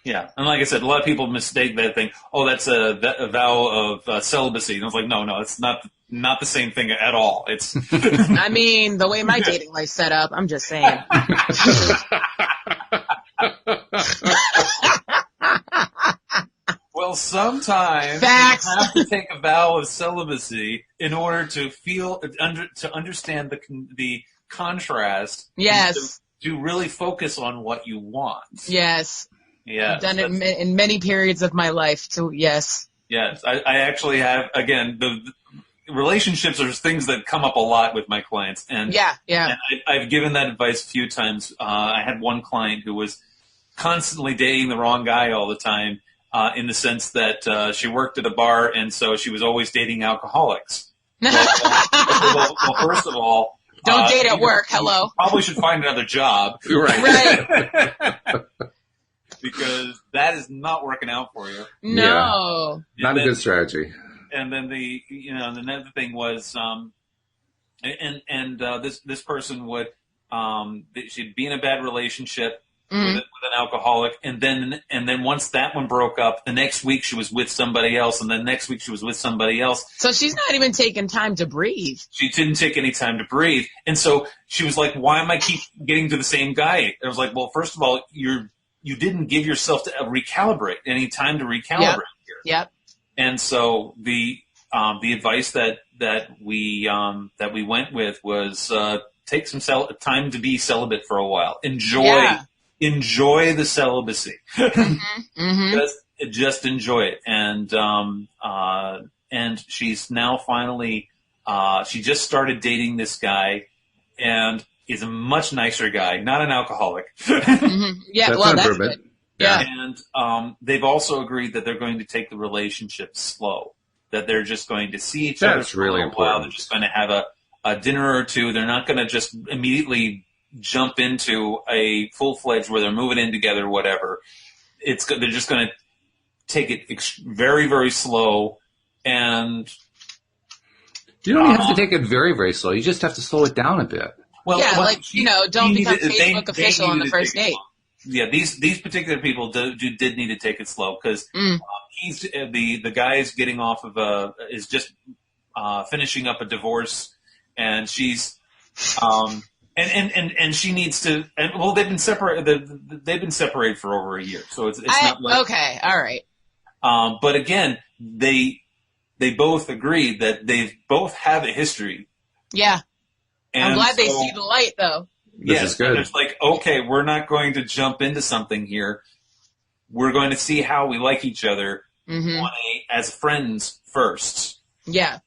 Yeah, and like I said, a lot of people mistake that thing. Oh, that's a vow of celibacy. And I was like, no, it's not the same thing at all. It's. I mean, the way my dating life's set up, I'm just saying. Well, sometimes Facts. you have to take a vow of celibacy in order to to understand the contrast. Yes. To really focus on what you want. Yes. Yeah, I've done it in many periods of my life, so yes. Yes, I actually have, again, the relationships are things that come up a lot with my clients. And yeah. And I've given that advice a few times. I had one client who was constantly dating the wrong guy all the time, in the sense that she worked at a bar, and so she was always dating alcoholics. Well, first of all, don't date at work. Hello. Probably should find another job. Right. Because that is not working out for you. No. Yeah. Not a good strategy. And then the other thing was, this person would, she'd be in a bad relationship with an alcoholic, and then once that one broke up, the next week she was with somebody else, and the next week she was with somebody else. So she's not even taking time to breathe. She didn't take any time to breathe, and so she was like, "Why am I keep getting to the same guy?" I was like, "Well, first of all, you didn't give yourself to recalibrate, any time to recalibrate here." Yep. And so the advice that we went with was take some time to be celibate for a while. Enjoy the celibacy. Just enjoy it. And she's now finally she just started dating this guy, and is a much nicer guy, not an alcoholic. Yeah, that's good. Yeah. And they've also agreed that they're going to take the relationship slow, that they're just going to see each other for really a important. while. They're just going to have a dinner or two. They're not going to just immediately jump into a full-fledged where they're moving in together, whatever. They're just going to take it very, very slow. And you don't have to take it very, very slow. You just have to slow it down a bit. Well, don't become Facebook official on the first date. Yeah, these particular people did need to take it slow, because he's the guy's getting off of is just finishing up a divorce, and she's and she needs to. And well, they've been separated for over a year, so it's not like, okay, all right. But again, they both agree that they both have a history. Yeah. And I'm glad they see the light, though. This is good. It's like, okay, we're not going to jump into something here. We're going to see how we like each other as friends first. Yeah.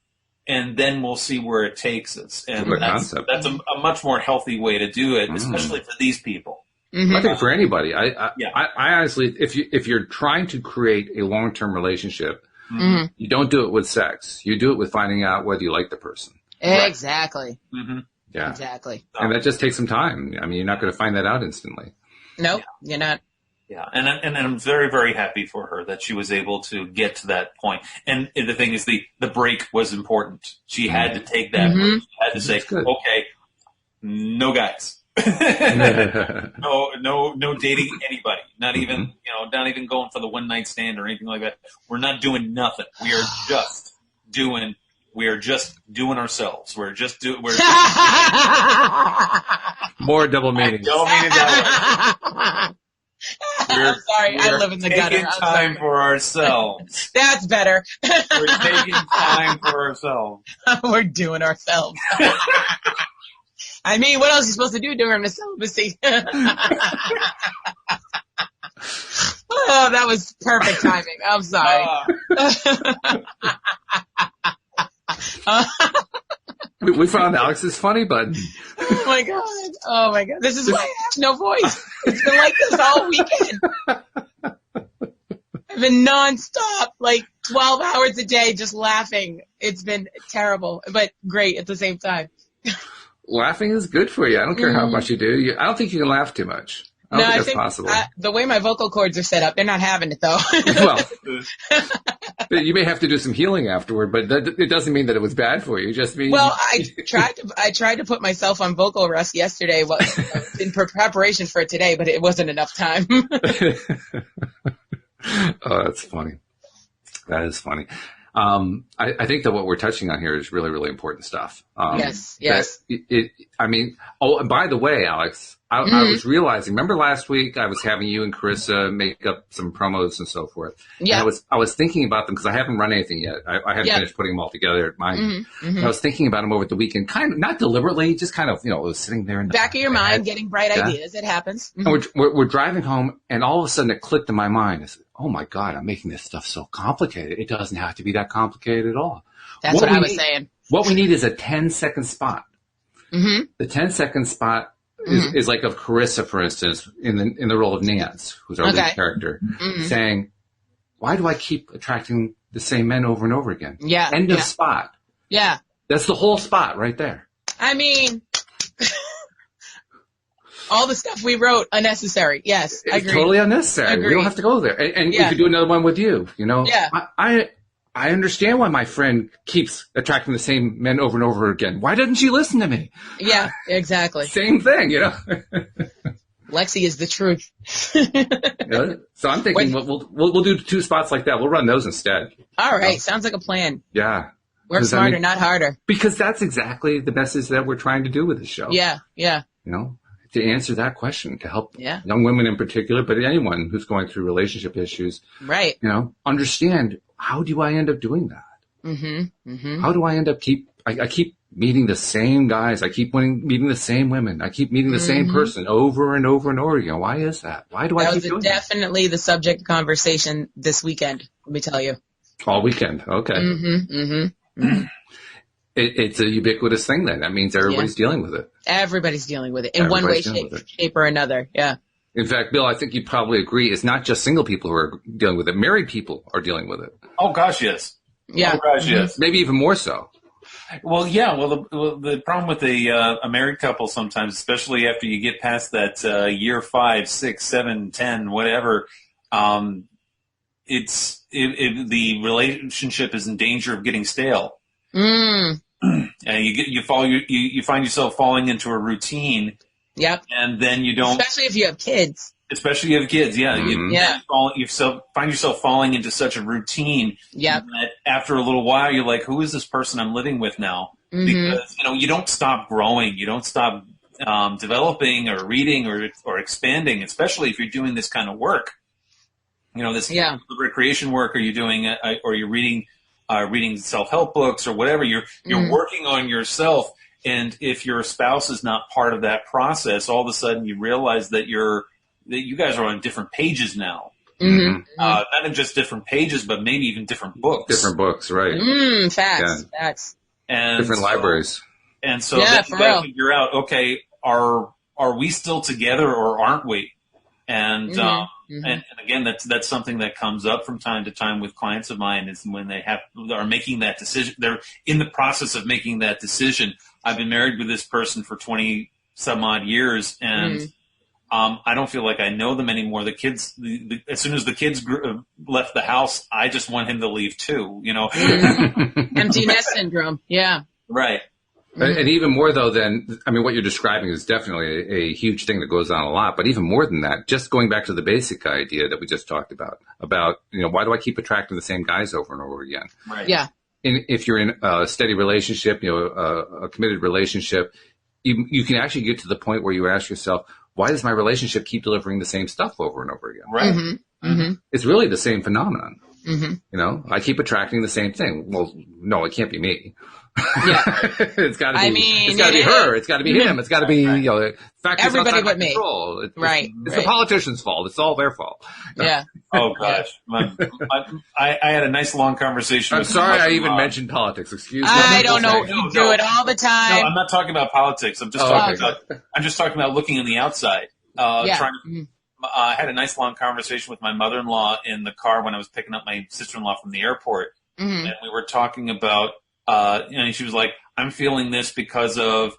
And then we'll see where it takes us. And that's a much more healthy way to do it, especially for these people. I think for anybody. I honestly, if you're trying to create a long-term relationship, you don't do it with sex. You do it with finding out whether you like the person. Exactly. Right. Yeah. Exactly. And that just takes some time. I mean, you're not going to find that out instantly. Nope, you're not. Yeah, and I'm very, very happy for her that she was able to get to that point. And the thing is, the break was important. She had to take that break. She had to say, okay, no guys. no dating anybody. Not even going for the one night stand or anything like that. We're not doing nothing. We are just doing ourselves. We're more double meaning. Don't mean it that way. I'm sorry, I live in the gutter. Taking time for ourselves. That's better. We're taking time for ourselves. We're doing ourselves. I mean, what else are you supposed to do during the celibacy? Oh, that was perfect timing. I'm sorry. We found Alex's funny button. Oh my god. This is why I have no voice. It's been like this all weekend. I've been nonstop, like 12 hours a day, just laughing. It's been terrible, but great at the same time. Laughing is good for you. I don't care how much you do. I don't think you can laugh too much. I don't think that's possible. The way my vocal cords are set up, they're not having it though. Well, you may have to do some healing afterward, but it doesn't mean that it was bad for you. It just means. Well, I tried to put myself on vocal rest yesterday, in preparation for today, but it wasn't enough time. Oh, that's funny. That is funny. I think that what we're touching on here is really, really important stuff. Yes. And by the way, Alex, I was realizing, remember last week I was having you and Carissa make up some promos and so forth. Yeah. And I was thinking about them because I haven't run anything yet. I haven't finished putting them all together at mine. I was thinking about them over the weekend, kind of, not deliberately, just kind of, it was sitting there in the back of your mind, getting bright ideas. It happens. And we're driving home, and all of a sudden it clicked in my mind. I said, oh my God, I'm making this stuff so complicated. It doesn't have to be that complicated at all. That's what I was saying. What we need is a 10-second spot. The 10-second spot is like of Carissa, for instance, in the role of Nance, who's our lead character, saying, why do I keep attracting the same men over and over again? Yeah. End of spot. Yeah. That's the whole spot right there. I mean, all the stuff we wrote, unnecessary. Yes, I agree. It's totally unnecessary. We don't have to go there. And we could do another one with you, Yeah. I understand why my friend keeps attracting the same men over and over again. Why doesn't she listen to me? Yeah, exactly. Same thing, Lexi is the truth. So I'm thinking we'll do 2 spots like that. We'll run those instead. All right. Sounds like a plan. Yeah. Work smarter, not harder. Because that's exactly the message that we're trying to do with the show. Yeah, yeah. To answer that question, to help young women in particular, but anyone who's going through relationship issues, right? Understand, how do I end up doing that? How do I end up I keep meeting the same guys. I keep meeting the same women. I keep meeting the same person over and over and over again. Why is that? Why do I keep doing that? That was definitely the subject of conversation this weekend. Let me tell you. All weekend. Okay. It's a ubiquitous thing then. That means everybody's dealing with it. Everybody's dealing with it in one way, shape, or another. Yeah. In fact, Bill, I think you probably agree. It's not just single people who are dealing with it. Married people are dealing with it. Oh, gosh, yes. Yeah. Oh, gosh, yes. Maybe even more so. Well, yeah. Well, the problem with a married couple sometimes, especially after you get past that year 5, 6, 7, 10, whatever, the relationship is in danger of getting stale. And you find yourself falling into a routine. Yep. And then you don't. Especially if you have kids. Especially if you have kids, yeah. You find yourself falling into such a routine. Yep. That after a little while, you're like, who is this person I'm living with now? Because you don't stop growing, you don't stop developing or reading or expanding, especially if you're doing this kind of work. This recreation work, or you're doing, or you're reading self-help books or whatever. You're working on yourself, and if your spouse is not part of that process, all of a sudden you realize that you guys are on different pages now. Not just different pages, but maybe even different books. Different books, right? Facts. And different libraries. And so then you got to figure out, okay, are we still together or aren't we? And and again, that's something that comes up from time to time with clients of mine, is when they are making that decision. They're in the process of making that decision. I've been married with this person for 20 some odd years, and I don't feel like I know them anymore. The kids, as soon as the kids left the house, I just want him to leave too. Empty nest syndrome. Yeah. Right. And even more though than, what you're describing is definitely a huge thing that goes on a lot, but even more than that, just going back to the basic idea that we just talked about, why do I keep attracting the same guys over and over again? Right. Yeah. And if you're in a steady relationship, a committed relationship, you can actually get to the point where you ask yourself, why does my relationship keep delivering the same stuff over and over again? Right. It's really the same phenomenon. I keep attracting the same thing. Well, no, it can't be me. Yeah. It's got to be. It's got to be her. It's got to be him. It's got to be factors everybody outside but my me. control. It's right. the politicians' fault. It's all their fault. Yeah. Oh gosh, I had a nice long conversation. I'm sorry I even mentioned politics. Excuse me. I don't know. You do it all the time. No, I'm not talking about politics. I'm just talking about looking on the outside. I had a nice long conversation with my mother-in-law in the car when I was picking up my sister-in-law from the airport, and we were talking about. And she was like, I'm feeling this because of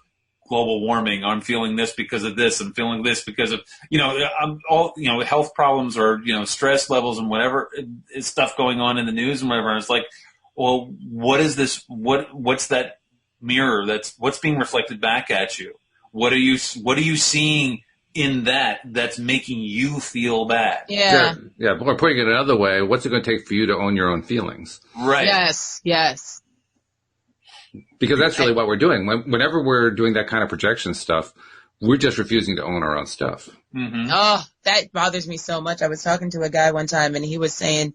global warming. I'm feeling this because of this. I'm feeling this because of, health problems or, stress levels and whatever stuff going on in the news and whatever. I was like, well, what is this? What's that mirror? What's being reflected back at you? What are you seeing in that's making you feel bad? Yeah. Yeah. Or putting it another way, what's it going to take for you to own your own feelings? Right. Yes. Because that's really what we're doing. Whenever we're doing that kind of projection stuff, we're just refusing to own our own stuff. Mm-hmm. Oh, that bothers me so much. I was talking to a guy one time, and he was saying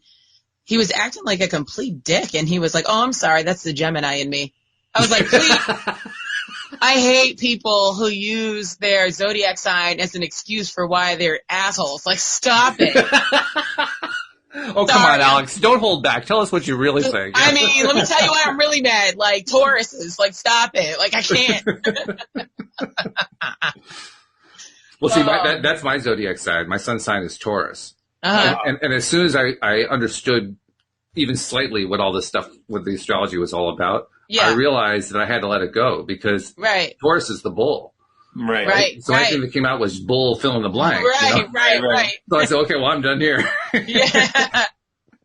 he was acting like a complete dick, and he was like, "Oh, I'm sorry, that's the Gemini in me." I was like, "Please." I hate people who use their zodiac sign as an excuse for why they're assholes. Like, stop it. Oh, come on, Alex. Don't hold back. Tell us what you really think. I mean, let me tell you why I'm really mad. Like, Tauruses. Like, stop it. Like, I can't. Well, see, that's my zodiac sign. My sun's sign is Taurus. Uh-huh. And as soon as I understood even slightly what all this stuff with the astrology was all about, I realized that I had to let it go because Taurus is the bull. Right. So anything that came out was bull fill in the blank. Right. So I said, okay, well, I'm done here. Yeah.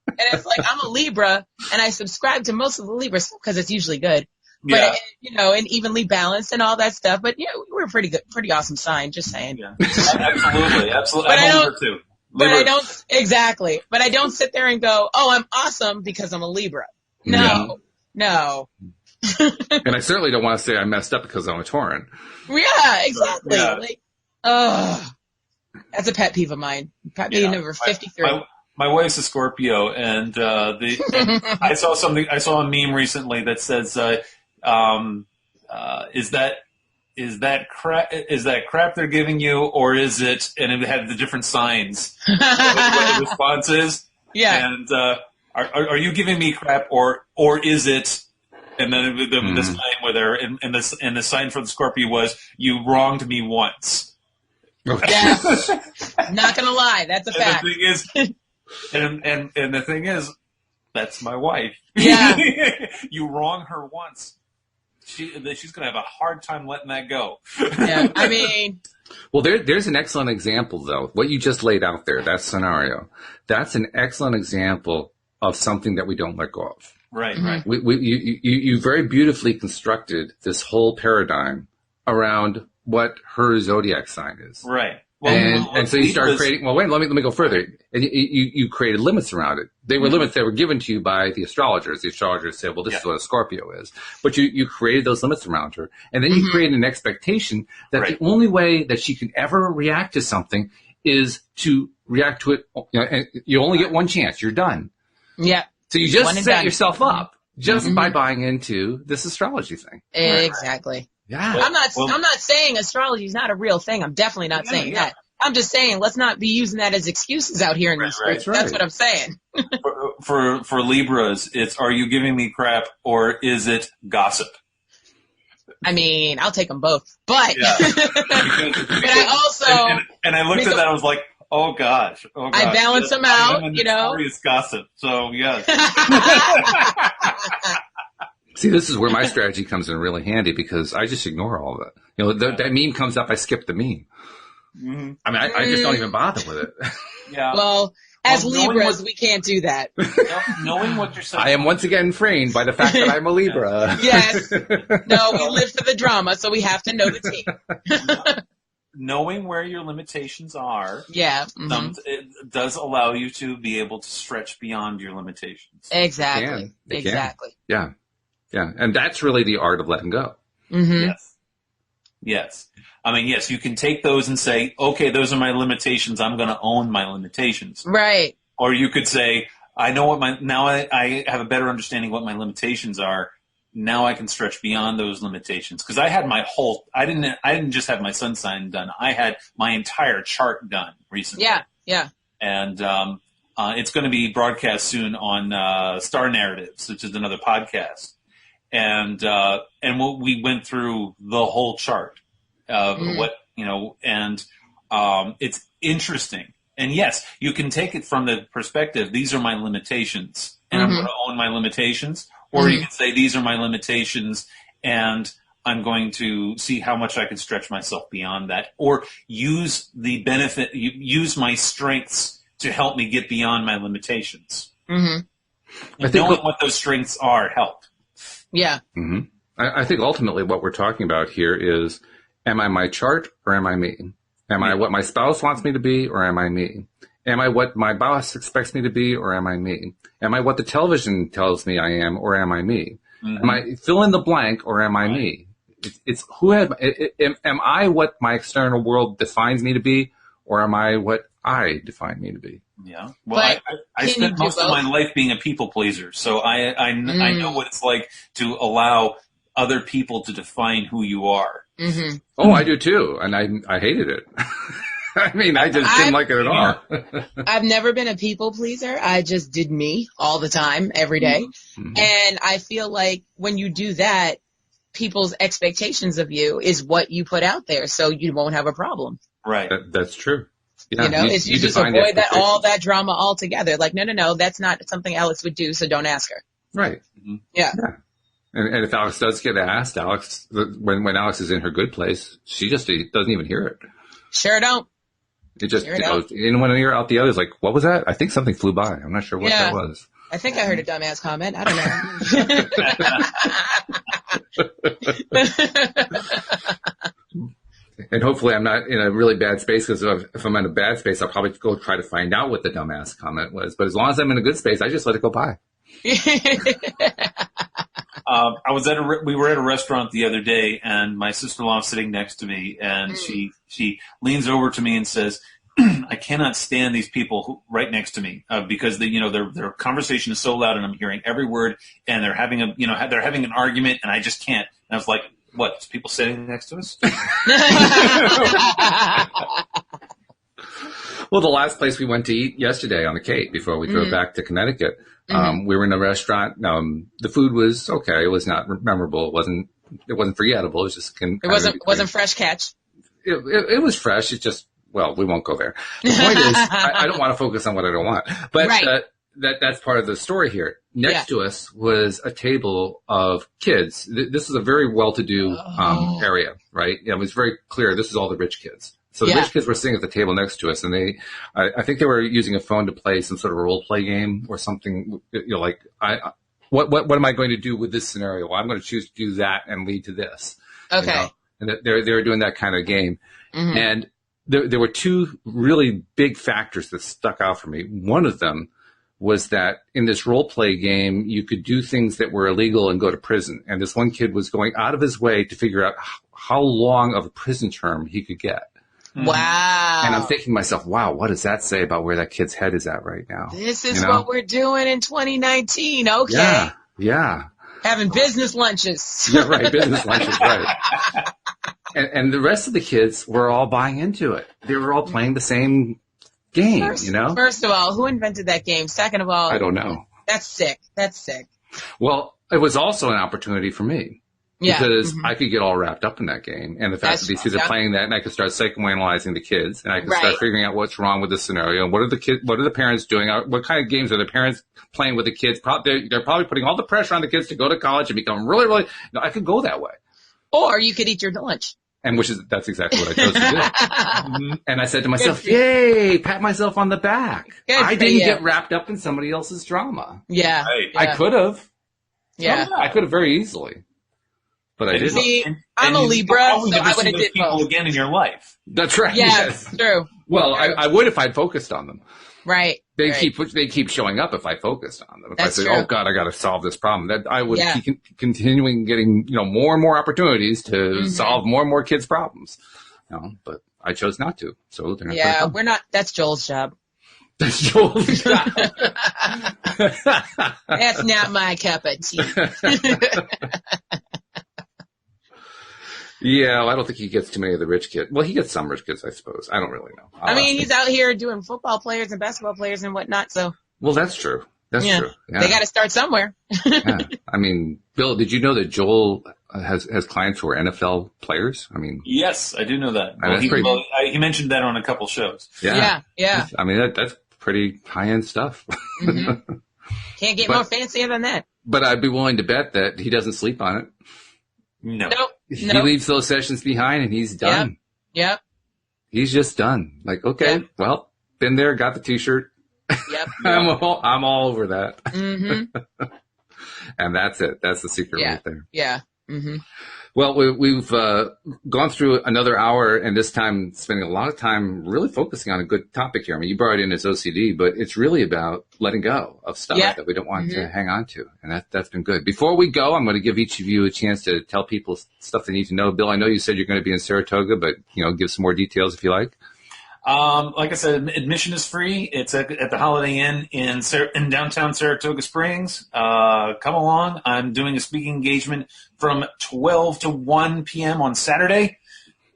And it's like, I'm a Libra, and I subscribe to most of the Libra stuff because it's usually good. But, and evenly balanced and all that stuff. But, we're a pretty awesome sign, just saying. Yeah. Absolutely. But I'm a Libra too. But I don't, exactly. But I don't sit there and go, oh, I'm awesome because I'm a Libra. No. And I certainly don't want to say I messed up because I'm a Tauran. Yeah, exactly. Yeah. Like, that's a pet peeve of mine. Pet peeve number 53. My wife's a Scorpio, and I saw a meme recently that says, "Is that crap they're giving you, or is it?" And it had the different signs. What the response is. Yeah. And are you giving me crap, or is it? And then the sign where and the sign for the Scorpio was, "You wronged me once." Yeah. Not gonna lie, that's a fact. The thing is, and the thing is, that's my wife. Yeah. You wrong her once, she's gonna have a hard time letting that go. Yeah. I mean. Well, there's an excellent example, though. What you just laid out there, that scenario, that's an excellent example of something that we don't let go of. Right. You very beautifully constructed this whole paradigm around what her zodiac sign is. Right. Well, and so you start creating. Well, wait. Let me go further. And you created limits around it. They were limits that were given to you by the astrologers. The astrologers said, "Well, this is what a Scorpio is." But you created those limits around her, and then you created an expectation that the only way that she can ever react to something is to react to it. And you only get one chance. You're done. Yeah. So you just set yourself up just by buying into this astrology thing. Exactly. Yeah. I'm not saying astrology is not a real thing. I'm definitely not saying that. I'm just saying let's not be using that as excuses out here in these streets. That's what I'm saying. For Libras, it's, are you giving me crap or is it gossip? I mean, I'll take them both. But but I also and I looked at that, I was like, oh gosh. I balance them out, It's gossip. So yes. See, this is where my strategy comes in really handy because I just ignore all of it. That meme comes up, I skip the meme. Mm-hmm. I mean, I just don't even bother with it. Yeah. Well, as Libras, we can't do that. Knowing what you're saying. I am once again framed by the fact that I'm a Libra. Yes. No, we live for the drama, so we have to know the team. Knowing where your limitations are, it does allow you to be able to stretch beyond your limitations. Exactly. Exactly. Yeah. Yeah. And that's really the art of letting go. Mm-hmm. Yes. I mean, yes, you can take those and say, okay, those are my limitations. I'm going to own my limitations. Right. Or you could say, I know what I have a better understanding what my limitations are. Now I can stretch beyond those limitations. Because I had I didn't just have my sun sign done. I had my entire chart done recently. Yeah. And it's going to be broadcast soon on Star Narratives, which is another podcast. And we went through the whole chart of it's interesting. And yes, you can take it from the perspective, these are my limitations, and I'm going to own my limitations. Or you can say, these are my limitations, and I'm going to see how much I can stretch myself beyond that, or use my strengths to help me get beyond my limitations. Mm-hmm. And knowing what those strengths are help. Yeah. Mm-hmm. I think ultimately what we're talking about here is, am I my chart or am I me? Am I what my spouse wants me to be or am I me? Am I what my boss expects me to be or am I me? Am I what the television tells me I am or am I me? Mm-hmm. Am I fill in the blank or am I me? It's who am I what my external world defines me to be or am I what I define me to be? Yeah. Well, I spent most of my life being a people pleaser, so I know what it's like to allow other people to define who you are. Mm-hmm. Oh, I do too, and I hated it. I mean, I just didn't like it at all. I've never been a people pleaser. I just did me all the time, every day. Mm-hmm. And I feel like when you do that, people's expectations of you is what you put out there, so you won't have a problem. Right. That's true. Yeah, you know, you just avoid all that drama altogether. Like, no, that's not something Alex would do, so don't ask her. Right. Mm-hmm. Yeah. And if Alex does get asked, when Alex is in her good place, she just doesn't even hear it. Sure don't. It just goes in one ear, out the other. Is like, what was that? I think something flew by. I'm not sure what that was. I think I heard a dumbass comment. I don't know. And hopefully I'm not in a really bad space, because if I'm in a bad space, I'll probably go try to find out what the dumbass comment was. But as long as I'm in a good space, I just let it go by. We were at a restaurant the other day, and my sister-in-law was sitting next to me, and she leans over to me and says, "I cannot stand these people right next to me because their conversation is so loud, and I'm hearing every word, and they're having an argument, and I just can't." And I was like, "What? There's people sitting next to us?" Well, the last place we went to eat yesterday on the Cape before we drove back to Connecticut, we were in a restaurant. The food was okay. It was not memorable. It wasn't forgettable. It was just it wasn't fresh catch. It was fresh. It's just, well, we won't go there. The point is, I don't want to focus on what I don't want, but that's part of the story here. Next to us was a table of kids. This is a very well-to-do area, right? It was very clear this is all the rich kids. So the rich kids were sitting at the table next to us, and I think they were using a phone to play some sort of a role play game or something. Like, what am I going to do with this scenario? Well, I'm going to choose to do that and lead to this. Okay. And they were doing that kind of game, and there were two really big factors that stuck out for me. One of them was that in this role play game, you could do things that were illegal and go to prison. And this one kid was going out of his way to figure out how long of a prison term he could get. Wow. And I'm thinking to myself, wow, what does that say about where that kid's head is at right now? This is what we're doing in 2019. Okay. Yeah. Having business lunches. Yeah, right. Business lunches, right. And the rest of the kids were all buying into it. They were all playing the same game, First of all, who invented that game? Second of all, I don't know. That's sick. Well, it was also an opportunity for me. Yeah. Because I could get all wrapped up in that game. And the fact that these kids are playing that, and I could start psychoanalyzing the kids, and I could start figuring out what's wrong with the scenario, and what are the parents doing? What kind of games are the parents playing with the kids? They're probably putting all the pressure on the kids to go to college and become really, really, I could go that way. Or you could eat your lunch. And that's exactly what I chose to do. And I said to myself, yay, pat myself on the back. I didn't get wrapped up in somebody else's drama. Yeah. Right. I could have. Yeah. I could have very easily. But I didn't. See, I'm a Libra, so I would have did people again in your life. That's right. Yes, true. Well, I would if I'd focused on them. Right. They keep showing up if I focused on them. If That's I say, true. oh God, I got to solve this problem, that I would keep continuing getting, more and more opportunities to solve more and more kids' problems. But I chose not to. So we're not, that's Joel's job. That's Joel's job. That's not my cup of tea. Yeah, well, I don't think he gets too many of the rich kids. Well, he gets some rich kids, I suppose. I don't really know. I mean, he's out here doing football players and basketball players and whatnot, so. Well, that's true. That's true. Yeah. They got to start somewhere. Yeah. I mean, Bill, did you know that Joel has clients who are NFL players? I mean. Yes, I do know that. He mentioned that on a couple shows. Yeah. I mean, that's pretty high-end stuff. Can't get more fancier than that. But I'd be willing to bet that he doesn't sleep on it. No. Nope. He leaves those sessions behind and he's done. Yep. He's just done. Like, okay, well, been there, got the T-shirt. Yep. I'm all over that. Mm-hmm. And that's it. That's the secret right there. Yeah. Mm-hmm. Well, we've gone through another hour, and this time spending a lot of time really focusing on a good topic here. I mean, you brought it in as OCD, but it's really about letting go of stuff that we don't want to hang on to, and that's been good. Before we go, I'm going to give each of you a chance to tell people stuff they need to know. Bill, I know you said you're going to be in Saratoga, but give some more details if you like. Like I said, admission is free. It's at the Holiday Inn in downtown Saratoga Springs. Come along. I'm doing a speaking engagement from 12 to 1 p.m. on Saturday.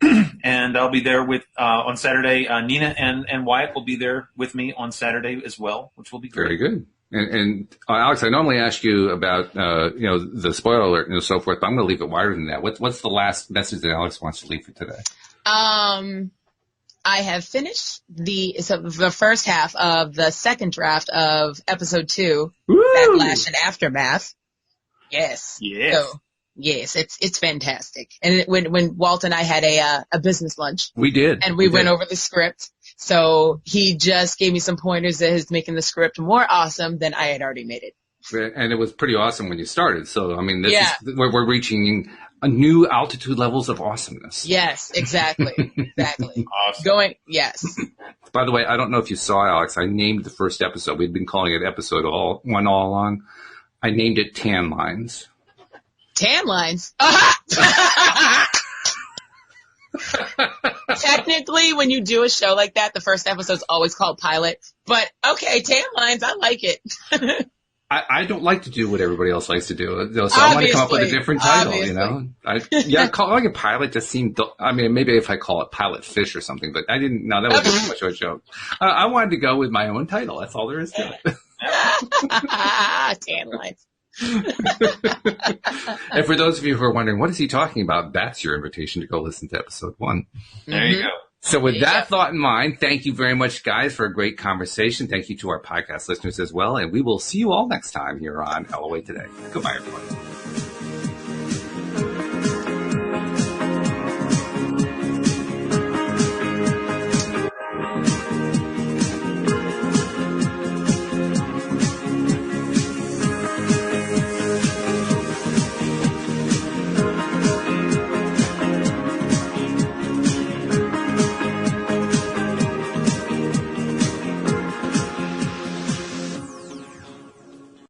And I'll be there with on Saturday. Nina and Wyatt will be there with me on Saturday as well, which will be great. Very good. And Alex, I normally ask you about the spoiler alert and so forth, but I'm going to leave it wider than that. What's the last message that Alex wants to leave for today? I have finished the first half of the second draft of episode 2, Backlash and Aftermath. Yes. Yes. So, yes, it's fantastic. And when Walt and I had a business lunch. We did. And we went over the script. So he just gave me some pointers that is making the script more awesome than I had already made it. And it was pretty awesome when you started. So, I mean, this is where we're reaching a new altitude levels of awesomeness. Yes, exactly. Exactly. Awesome. Yes. By the way, I don't know if you saw, Alex, I named the first episode. We'd been calling it episode all along. I named it Tan Lines. Tan Lines? Technically, when you do a show like that, the first episode's always called pilot. But, okay, Tan Lines, I like it. I don't like to do what everybody else likes to do, so I want to come up with a different title, calling it pilot just seemed, maybe if I call it Pilot Fish or something, but I didn't, no, that was too much of a joke. I wanted to go with my own title, that's all there is to it. Tan Lines. And for those of you who are wondering, what is he talking about? That's your invitation to go listen to episode 1. There you go. So with that thought in mind, thank you very much, guys, for a great conversation. Thank you to our podcast listeners as well. And we will see you all next time here on LOA Today. Goodbye, everybody.